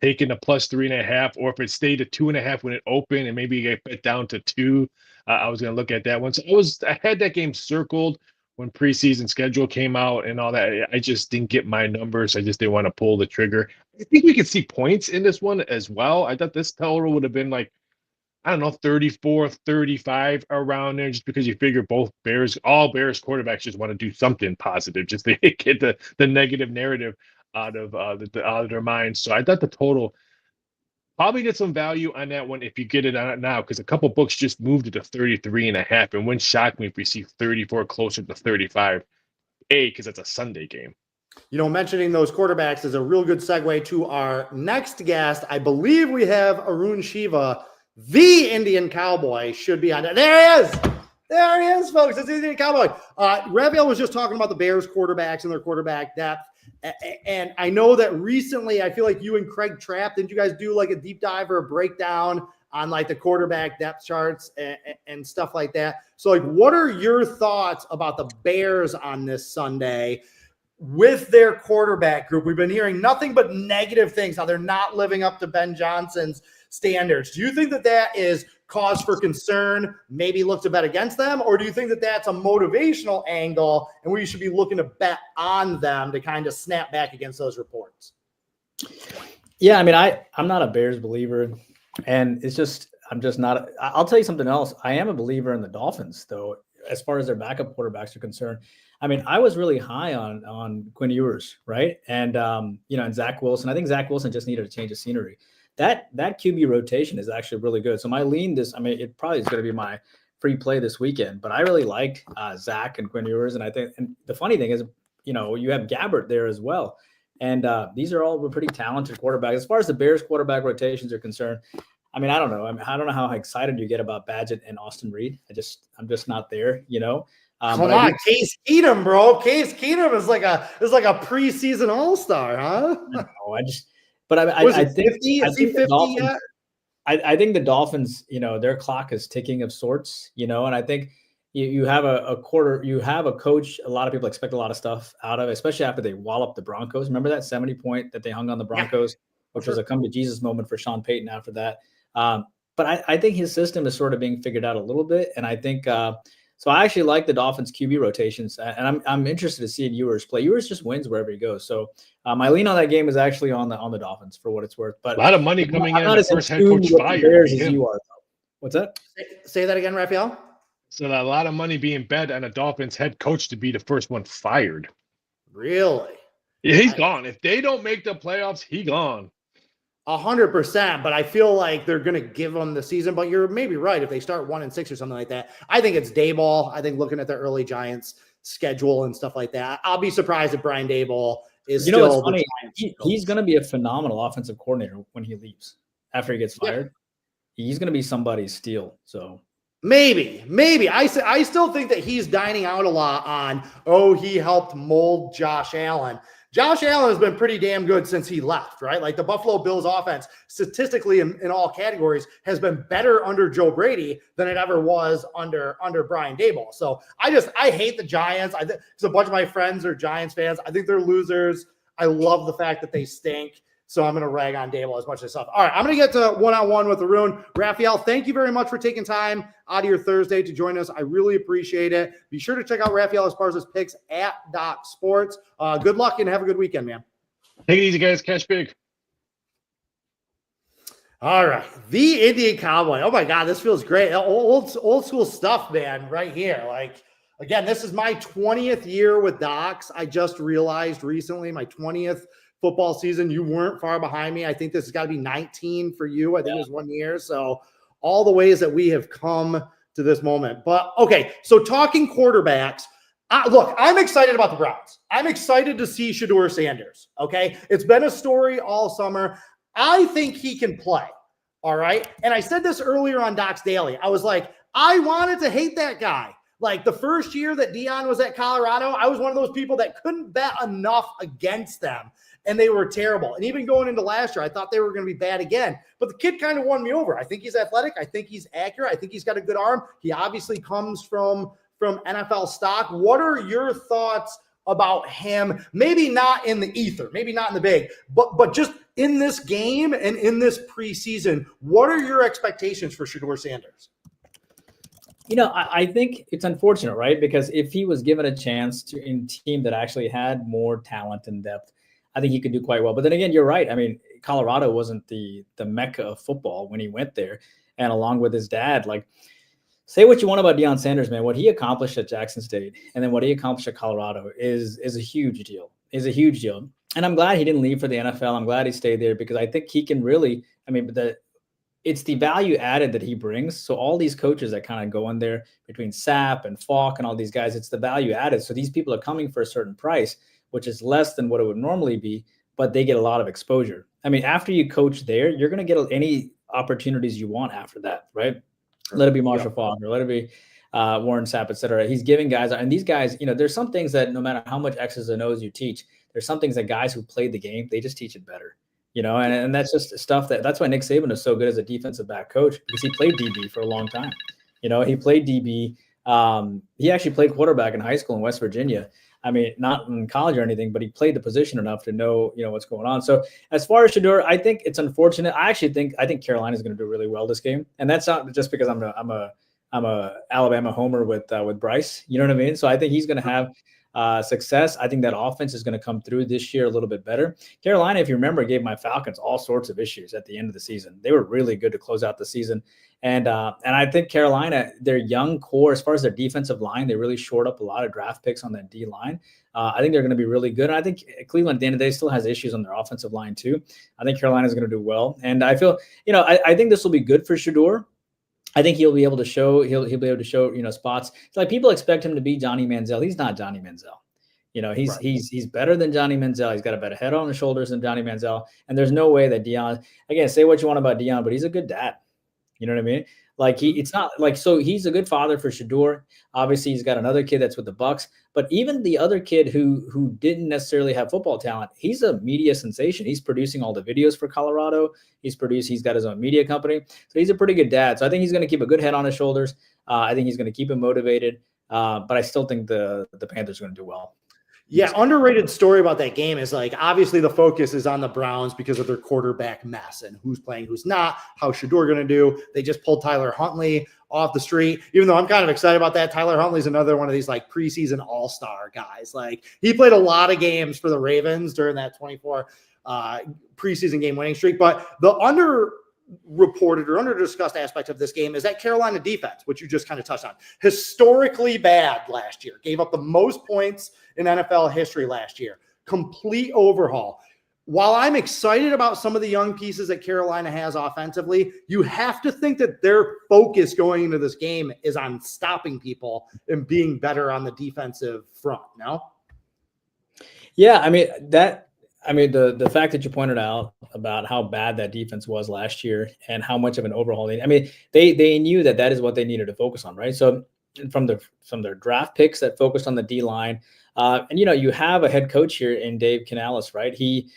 taking the plus 3.5, or if it stayed at 2.5 when it opened and maybe get bet down to 2, I was going to look at that one. So I had that game circled when preseason schedule came out and all that. I just didn't get my numbers. I just didn't want to pull the trigger. I think we could see points in this one as well. I thought this total would have been like, I don't know, 34, 35 around there, just because you figure all Bears quarterbacks just want to do something positive, just to get the negative narrative out of their minds. So I thought the total probably get some value on that one if you get it on it now, because a couple books just moved it to 33.5, and wouldn't shock me if we see 34 closer to 35. Because it's a Sunday game. Mentioning those quarterbacks is a real good segue to our next guest. I believe we have Arun Shiva, the Indian Cowboy, should be on there. There he is. There he is, folks. It's the Indian Cowboy. Raphael was just talking about the Bears quarterbacks and their quarterback depth. And I know that recently, I feel like you and Craig Trapp, didn't you guys do like a deep dive or a breakdown on like the quarterback depth charts and stuff like that? So like, what are your thoughts about the Bears on this Sunday with their quarterback group? We've been hearing nothing but negative things, how they're not living up to Ben Johnson's standards. Do you think that is cause for concern, maybe look to bet against them? Or do you think that that's a motivational angle and we should be looking to bet on them to kind of snap back against those reports? Yeah, I mean, I'm not a Bears believer, and I'm just not. I'll tell you something else. I am a believer in the Dolphins, though, as far as their backup quarterbacks are concerned. I mean, I was really high on Quinn Ewers, right, and and Zach Wilson. I think Zach Wilson just needed a change of scenery. That QB rotation is actually really good. So my lean this, I mean, it probably is going to be my free play this weekend. But I really liked Zach and Quinn Ewers, and I think, and the funny thing is, you have Gabbert there as well. And these are all pretty talented quarterbacks. As far as the Bears quarterback rotations are concerned, I mean, I don't know. I don't know how excited you get about Badgett and Austin Reed. I'm just not there, Come on, Case Keenum, bro. Case Keenum is like a preseason all-star, huh? I think 50? Is he 50 yet? I think the Dolphins, their clock is ticking of sorts, and I think you have a coach a lot of people expect a lot of stuff out of, especially after they wallop the Broncos. Remember that 70-point that they hung on the Broncos, which was a come to Jesus moment for Sean Payton after that. But I think his system is sort of being figured out a little bit. And I think, so I actually like the Dolphins QB rotations, and I'm interested to see Ewers play. Ewers just wins wherever he goes. So my lean on that game is actually on the Dolphins for what it's worth. But a lot of money coming in not the as first head coach fired. Bears as you are. What's that? Say that again, Raphael. So a lot of money being bet on a Dolphins head coach to be the first one fired. Really? Yeah, he's gone. If they don't make the playoffs, he gone. 100%, but I feel like they're going to give them the season. But you're maybe right. If they start 1-6 or something like that, I think it's Daboll. I think looking at the early Giants schedule and stuff like that, I'll be surprised if Brian Daboll is still. What's funny? He's going to be a phenomenal offensive coordinator when he leaves. After he gets fired, he's going to be somebody's steal. So maybe I still think that he's dining out a lot on. He helped mold Josh Allen. Josh Allen has been pretty damn good since he left, right? Like the Buffalo Bills offense, statistically in all categories, has been better under Joe Brady than it ever was under Brian Daboll. So I hate the Giants. Because a bunch of my friends are Giants fans. I think they're losers. I love the fact that they stink. So I'm going to rag on Daboll as much as stuff. All right, I'm going to get to one-on-one with Arun. Raphael, thank you very much for taking time out of your Thursday to join us. I really appreciate it. Be sure to check out Raphael Esparza's picks at Doc Sports. Good luck and have a good weekend, man. Take it easy, guys. Catch big. All right, the Indian Cowboy. Oh, my God, this feels great. Old school stuff, man, right here. Like, again, this is my 20th year with Docs. I just realized recently, my 20th football season. You weren't far behind me. I think this has got to be 19 for you. I think it was 1 year. So all the ways that we have come to this moment. But okay, so talking quarterbacks, look, I'm excited about the Browns. I'm excited to see Shedeur Sanders. Okay, it's been a story all summer. I think he can play. All right, and I said this earlier on Docs Daily. I was like, I wanted to hate that guy. Like the first year that Deion was at Colorado, I was one of those people that couldn't bet enough against them. And they were terrible. And even going into last year, I thought they were going to be bad again. But the kid kind of won me over. I think he's athletic. I think he's accurate. I think he's got a good arm. He obviously comes from NFL stock. What are your thoughts about him? Maybe not in the ether, maybe not in the big, but just in this game and in this preseason, what are your expectations for Shedeur Sanders? I think it's unfortunate, right? Because if he was given a chance in a team that actually had more talent and depth, I think he could do quite well. But then again, you're right. I mean, Colorado wasn't the mecca of football when he went there. And along with his dad, like, say what you want about Deion Sanders, man. What he accomplished at Jackson State and then what he accomplished at Colorado is a huge deal. And I'm glad he didn't leave for the NFL. I'm glad he stayed there because I think he can really, it's the value added that he brings. So all these coaches that kind of go in there between Sapp and Falk and all these guys, it's the value added. So these people are coming for a certain price, which is less than what it would normally be, but they get a lot of exposure. I mean, after you coach there, you're going to get any opportunities you want after that, right? Let it be Marshall Falk or let it be Warren Sapp, et cetera. He's giving guys, and these guys, there's some things that no matter how much X's and O's you teach, there's some things that guys who played the game, they just teach it better, and that's just stuff that's why Nick Saban is so good as a defensive back coach because he played DB for a long time. He played DB. He actually played quarterback in high school in West Virginia. I mean, not in college or anything, but he played the position enough to know, what's going on. So as far as Shedeur, I think it's unfortunate. I think Carolina is going to do really well this game, and that's not just because I'm a Alabama homer with Bryce. You know what I mean? So I think he's going to have success. I think that offense is going to come through this year a little bit better. Carolina, if you remember, gave my Falcons all sorts of issues at the end of the season. They were really good to close out the season. And I think Carolina, their young core, as far as their defensive line, they really shored up a lot of draft picks on that D line. I think they're going to be really good. And I think Cleveland, at the end of the day, still has issues on their offensive line too. I think Carolina is going to do well. And I feel, I think this will be good for Shedeur. I think he'll be able to show, he'll be able to show, spots. It's like people expect him to be Johnny Manziel. He's not Johnny Manziel. He's better than Johnny Manziel. He's got a better head on his shoulders than Johnny Manziel. And there's no way that Deion, again, say what you want about Deion, but he's a good dad. You know what I mean? Like it's not like, so he's a good father for Shedeur. Obviously he's got another kid that's with the Bucks, but even the other kid who didn't necessarily have football talent, he's a media sensation. He's producing all the videos for Colorado. He's got his own media company. So he's a pretty good dad. So I think he's going to keep a good head on his shoulders. I think he's going to keep him motivated. But I still think the Panthers are going to do well. Yeah, underrated story about that game is like, obviously the focus is on the Browns because of their quarterback mess and who's playing, who's not, how's Shedeur going to do. They just pulled Tyler Huntley off the street, even though I'm kind of excited about that. Tyler Huntley's another one of these like preseason all-star guys. Like he played a lot of games for the Ravens during that 24 preseason game winning streak. But the underreported or under-discussed aspect of this game is that Carolina defense, which you just kind of touched on, historically bad last year, gave up the most points in NFL history last year. Complete overhaul. While I'm excited about some of the young pieces that Carolina has offensively, you have to think that their focus going into this game is on stopping people and being better on the defensive front. No? Yeah, the fact that you pointed out about how bad that defense was last year and how much of an overhaul they knew that is what they needed to focus on, right? So from their draft picks that focused on the D line, and you have a head coach here in Dave Canales, right? He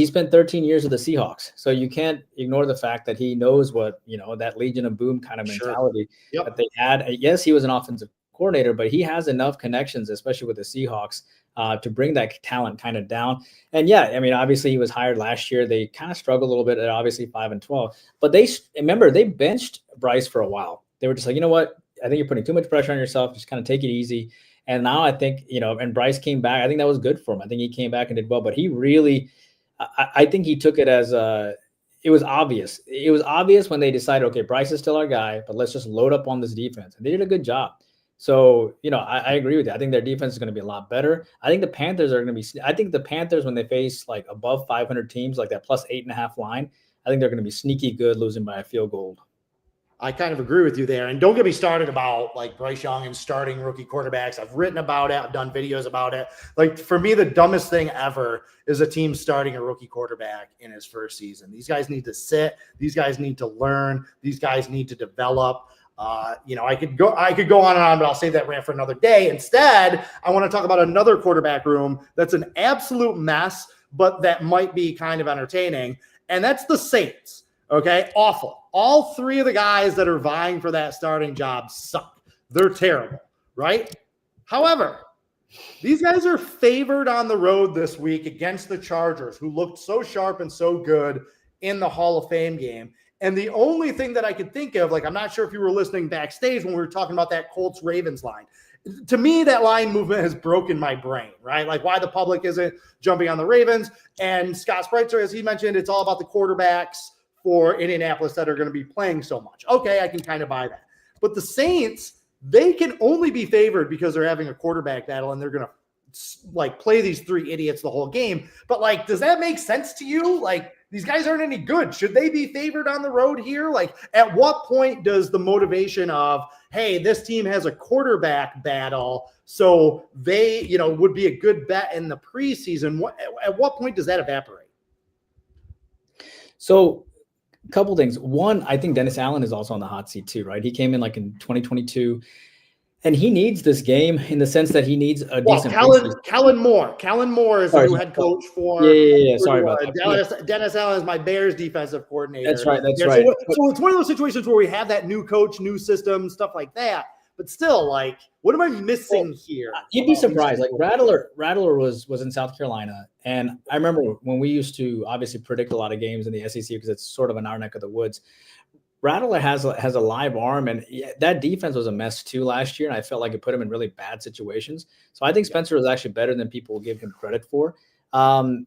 spent 13 years with the Seahawks, so you can't ignore the fact that he knows what that Legion of Boom kind of mentality that they had. Yes, he was an offensive coordinator, but he has enough connections, especially with the Seahawks, to bring that talent kind of down. And obviously he was hired last year. They kind of struggled a little bit at obviously 5-12, but they benched Bryce for a while. They were just like, you know what? I think you're putting too much pressure on yourself. Just kind of take it easy. And now I think, and Bryce came back. I think that was good for him. I think he came back and did well, but he really, I think he took it as it was obvious. It was obvious when they decided, okay, Bryce is still our guy, but let's just load up on this defense. And they did a good job. So, I agree with you. I think their defense is going to be a lot better. I think the Panthers when they face like above 500 teams, like that plus 8.5 line, I think they're going to be sneaky good losing by a field goal. I kind of agree with you there. And don't get me started about like Bryce Young and starting rookie quarterbacks. I've written about it. I've done videos about it. Like for me, the dumbest thing ever is a team starting a rookie quarterback in his first season. These guys need to sit. These guys need to learn. These guys need to develop. I could go on and on, but I'll save that rant for another day. Instead, I want to talk about another quarterback room that's an absolute mess, but that might be kind of entertaining. And that's the Saints. Okay. Awful. All three of the guys that are vying for that starting job suck. They're terrible, right? However, these guys are favored on the road this week against the Chargers, who looked so sharp and so good in the Hall of Fame game. And the only thing that I could think of, like, I'm not sure if you were listening backstage when we were talking about that Colts-Ravens line. To me, that line movement has broken my brain, right? Like why the public isn't jumping on the Ravens. And Scott Spreitzer, as he mentioned, it's all about the quarterbacks for Indianapolis that are going to be playing so much. Okay, I can kind of buy that. But the Saints, they can only be favored because they're having a quarterback battle and they're going to like play these three idiots the whole game. But like, does that make sense to you? Like, these guys aren't any good. Should they be favored on the road here? Like, at what point does the motivation of, hey, this team has a quarterback battle, so they, would be a good bet in the preseason? At what point does that evaporate? So, a couple things. One, I think Dennis Allen is also on the hot seat too, right? He came in like in 2022. And he needs this game in the sense that he needs a decent. Kellen Moore is the new head coach for. Yeah. Sorry about that. Dennis Allen is my Bears defensive coordinator. That's right. So it's one of those situations where we have that new coach, new system, stuff like that. But still, like, what am I missing here? You'd be surprised. Like Rattler was in South Carolina, and I remember when we used to obviously predict a lot of games in the SEC because it's sort of in our neck of the woods. Rattler has a live arm, and that defense was a mess too last year, and I felt like it put him in really bad situations. So I think Spencer was actually better than people give him credit for. And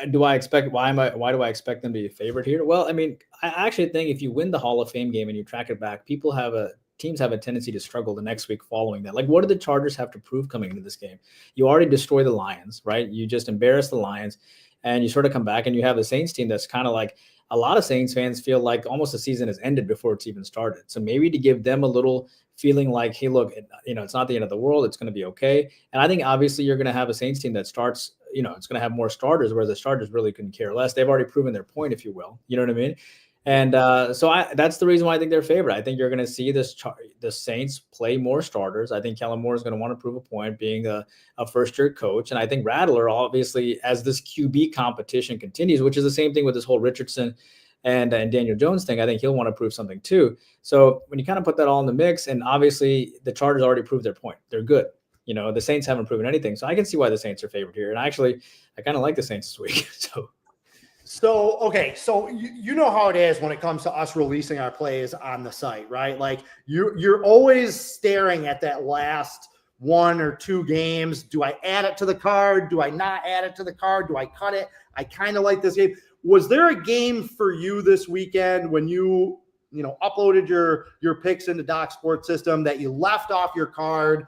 do I expect why do I expect them to be a favorite here? Well, I mean, I actually think if you win the Hall of Fame game and you track it back, teams have a tendency to struggle the next week following that. Like, what do the Chargers have to prove coming into this game? You already destroy the Lions, right? You just embarrass the Lions, and you sort of come back and you have the Saints team that's kind of like, a lot of Saints fans feel like almost the season has ended before it's even started. So maybe to give them a little feeling like, hey, look, it's not the end of the world. It's going to be okay. And I think obviously you're going to have a Saints team that starts, it's going to have more starters, whereas the Chargers really couldn't care less. They've already proven their point, if you will. You know what I mean? And that's the reason why I think they're favorite. I think you're going to see the Saints play more starters. I think Kellen Moore is going to want to prove a point being a first-year coach. And I think Rattler, obviously, as this QB competition continues, which is the same thing with this whole Richardson and Daniel Jones thing, I think he'll want to prove something too. So when you kind of put that all in the mix, and obviously the Chargers already proved their point. They're good. The Saints haven't proven anything. So I can see why the Saints are favored here. And actually, I kind of like the Saints this week. So, okay. So you know how it is when it comes to us releasing our plays on the site, right? Like you're always staring at that last 1 or 2 games. Do I add it to the card? Do I not add it to the card? Do I cut it? I kind of like this game. Was there a game for you this weekend when you uploaded your picks into Doc Sports System that you left off your card,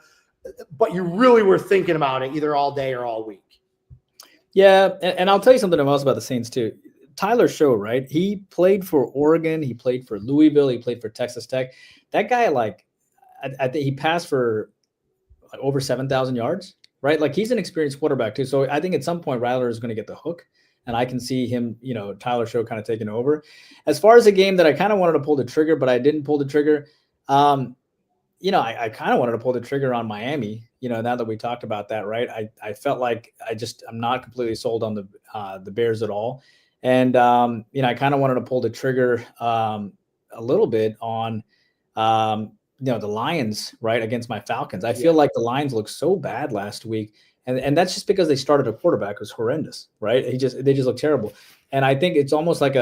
but you really were thinking about it either all day or all week? Yeah, and I'll tell you something else about the Saints too. Tyler Show, right? He played for Oregon. He played for Louisville. He played for Texas Tech. That guy, I think he passed for over 7,000 yards, right? Like, he's an experienced quarterback too. So I think at some point Rattler is going to get the hook, and I can see him, Tyler Show kind of taking over. As far as a game that I kind of wanted to pull the trigger, but I didn't pull the trigger. I kind of wanted to pull the trigger on Miami. Now that we talked about that, right? I felt like I'm not completely sold on the Bears at all. And, I kind of wanted to pull the trigger a little bit on, the Lions, right, against my Falcons. I feel like the Lions looked so bad last week. And that's just because they started a quarterback who's horrendous, right? They just look terrible. And I think it's almost like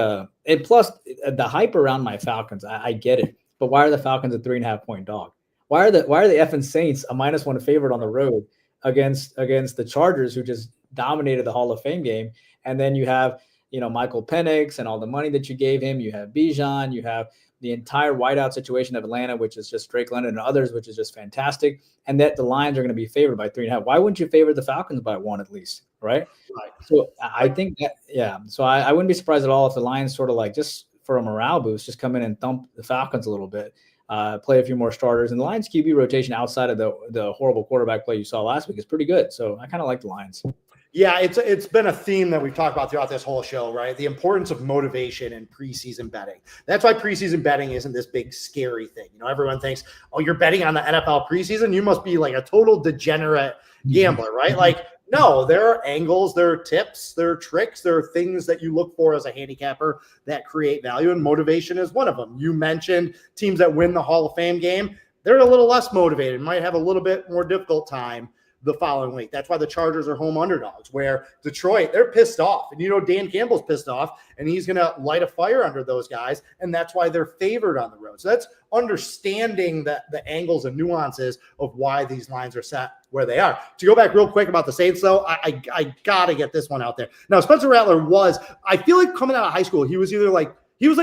plus the hype around my Falcons. I get it. But why are the Falcons a 3.5-point dog? Why are the effing Saints a -1 favorite on the road against the Chargers, who just dominated the Hall of Fame game? And then you have, Michael Penix and all the money that you gave him. You have Bijan. You have the entire whiteout situation of Atlanta, which is just Drake London and others, which is just fantastic. And that the Lions are going to be favored by 3.5. Why wouldn't you favor the Falcons by 1 at least, right? So I think that, yeah. So I wouldn't be surprised at all if the Lions sort of like, just for a morale boost, just come in and thump the Falcons a little bit. Play a few more starters, and the Lions QB rotation outside of the horrible quarterback play you saw last week is pretty good. So I kind of like the Lions. Yeah, it's been a theme that we've talked about throughout this whole show, right? The importance of motivation in preseason betting. That's why preseason betting isn't this big scary thing. Everyone thinks, oh, you're betting on the NFL preseason, you must be like a total degenerate gambler, right? Like, no, there are angles, there are tips, there are tricks, there are things that you look for as a handicapper that create value, and motivation is one of them. You mentioned teams that win the Hall of Fame game. They're a little less motivated, might have a little bit more difficult time the following week. That's why the Chargers are home underdogs, where Detroit, they're pissed off. And Dan Campbell's pissed off, and he's going to light a fire under those guys, and that's why they're favored on the road. So that's understanding the angles and nuances of why these lines are set where they are. To go back real quick about the Saints, though, I got to get this one out there. Now, Spencer Rattler I feel like coming out of high school, he was like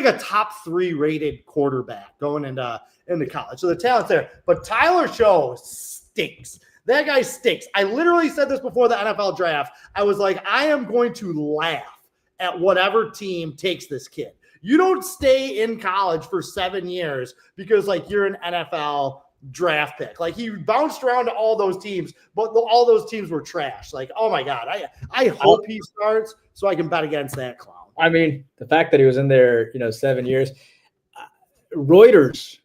a top 3 rated quarterback going into college. So the talent's there. But Tyler Show stinks. That guy stinks. I literally said this before the NFL draft. I was like, I am going to laugh at whatever team takes this kid. You don't stay in college for 7 years because you're an NFL draft pick. He bounced around to all those teams, but all those teams were trash. Oh my God. I hope he starts so I can bet against that clown. I mean, the fact that he was in there, 7 years, Reuters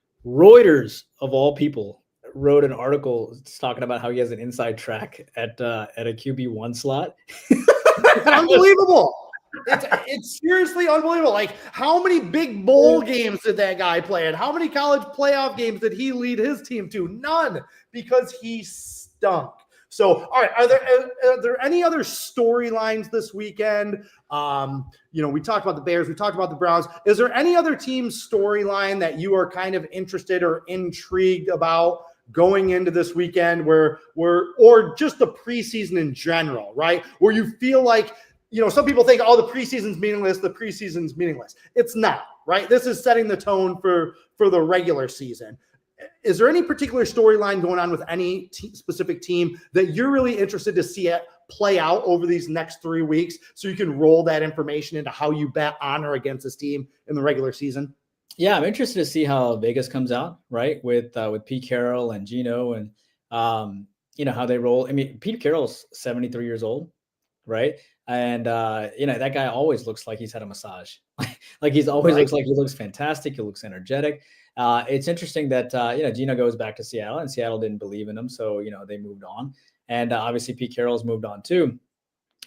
of all people wrote an article talking about how he has an inside track at a QB1 slot. It's unbelievable. It's seriously unbelievable. How many big bowl games did that guy play in? How many college playoff games did he lead his team to? None, because he stunk. So, all right, are there any other storylines this weekend? We talked about the Bears, we talked about the Browns. Is there any other team storyline that you are kind of interested or intrigued about going into this weekend or just the preseason in general, right? Where you feel like, some people think, the preseason's meaningless. It's not, right? This is setting the tone for the regular season. Is there any particular storyline going on with any specific team that you're really interested to see it play out over these next 3 weeks so you can roll that information into how you bet on or against this team in the regular season? Yeah, I'm interested to see how Vegas comes out, right? With Pete Carroll and Gino and, how they roll. I mean, Pete Carroll's 73 years old, right? And, that guy always looks like he's had a massage. Like he's always looks like he looks fantastic. He looks energetic. It's interesting that, Gino goes back to Seattle and Seattle didn't believe in him. So, they moved on. And obviously Pete Carroll's moved on too.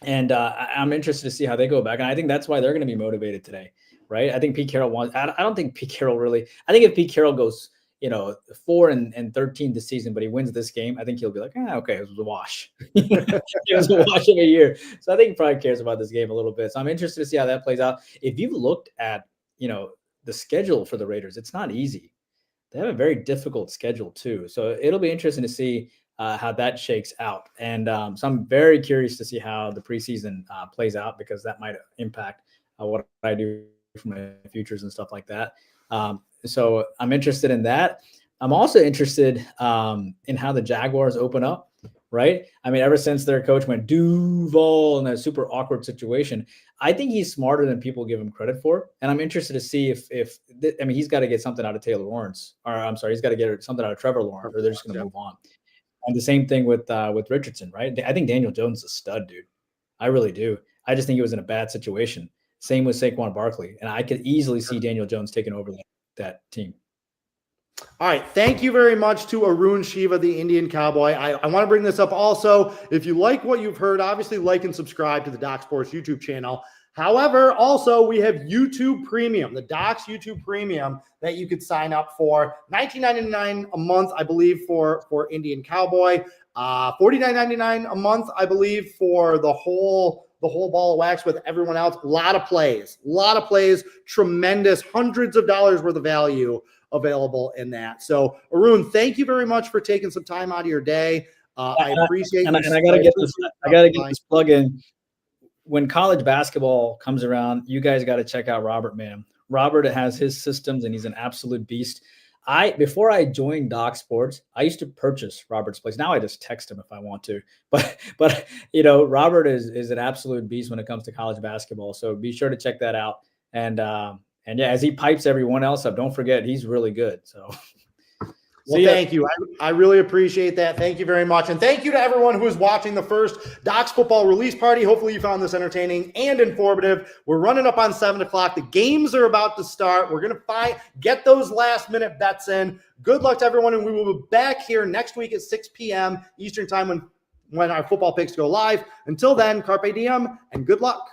And I'm interested to see how they go back. And I think that's why they're going to be motivated today, right? I think Pete Carroll I don't think Pete Carroll really – I think if Pete Carroll goes, 4-13 this season, but he wins this game, I think he'll be like, okay, it was a wash. It was a wash of a year. So I think he probably cares about this game a little bit. So I'm interested to see how that plays out. If you've looked at, the schedule for the Raiders, it's not easy. They have a very difficult schedule too. So it'll be interesting to see how that shakes out. And so I'm very curious to see how the preseason plays out, because that might impact what I do for my futures and stuff like that. So I'm interested in that. I'm also interested in how the Jaguars open up, right? I mean, ever since their coach went Duval in a super awkward situation, I think he's smarter than people give him credit for. And I'm interested to see if he's got to get something out of Taylor Lawrence, or I'm sorry, he's got to get something out of Trevor Lawrence, or they're just going to move on. And the same thing with Richardson, right? I think Daniel Jones is a stud, dude. I really do. I just think he was in a bad situation. Same with Saquon Barkley. And I could easily see Daniel Jones taking over that team. All right. Thank you very much to Arun Shiva, the Indian Cowboy. I want to bring this up also. If you like what you've heard, obviously like and subscribe to the Doc Sports YouTube channel. However, also we have YouTube Premium, the Docs YouTube Premium that you could sign up for. $19.99 a month, I believe, for Indian Cowboy. $49.99 a month, I believe, for the whole ball of wax with everyone else. A lot of plays, tremendous, hundreds of dollars worth of value available in that. So Arun, thank you very much for taking some time out of your day. I appreciate it. And I got to get this plug in. When college basketball comes around, you guys got to check out Robert, man. Robert has his systems and he's an absolute beast. Before I joined Doc Sports, I used to purchase Robert's plays. Now I just text him if I want to. But Robert is an absolute beast when it comes to college basketball. So be sure to check that out. And yeah, as he pipes everyone else up, don't forget he's really good. So well, thank you. I really appreciate that. Thank you very much. And thank you to everyone who is watching the first Docs Football Release Party. Hopefully you found this entertaining and informative. We're running up on 7 o'clock. The games are about to start. We're going to get those last minute bets in. Good luck to everyone. And we will be back here next week at 6 p.m. Eastern time when our football picks go live. Until then, carpe diem and good luck.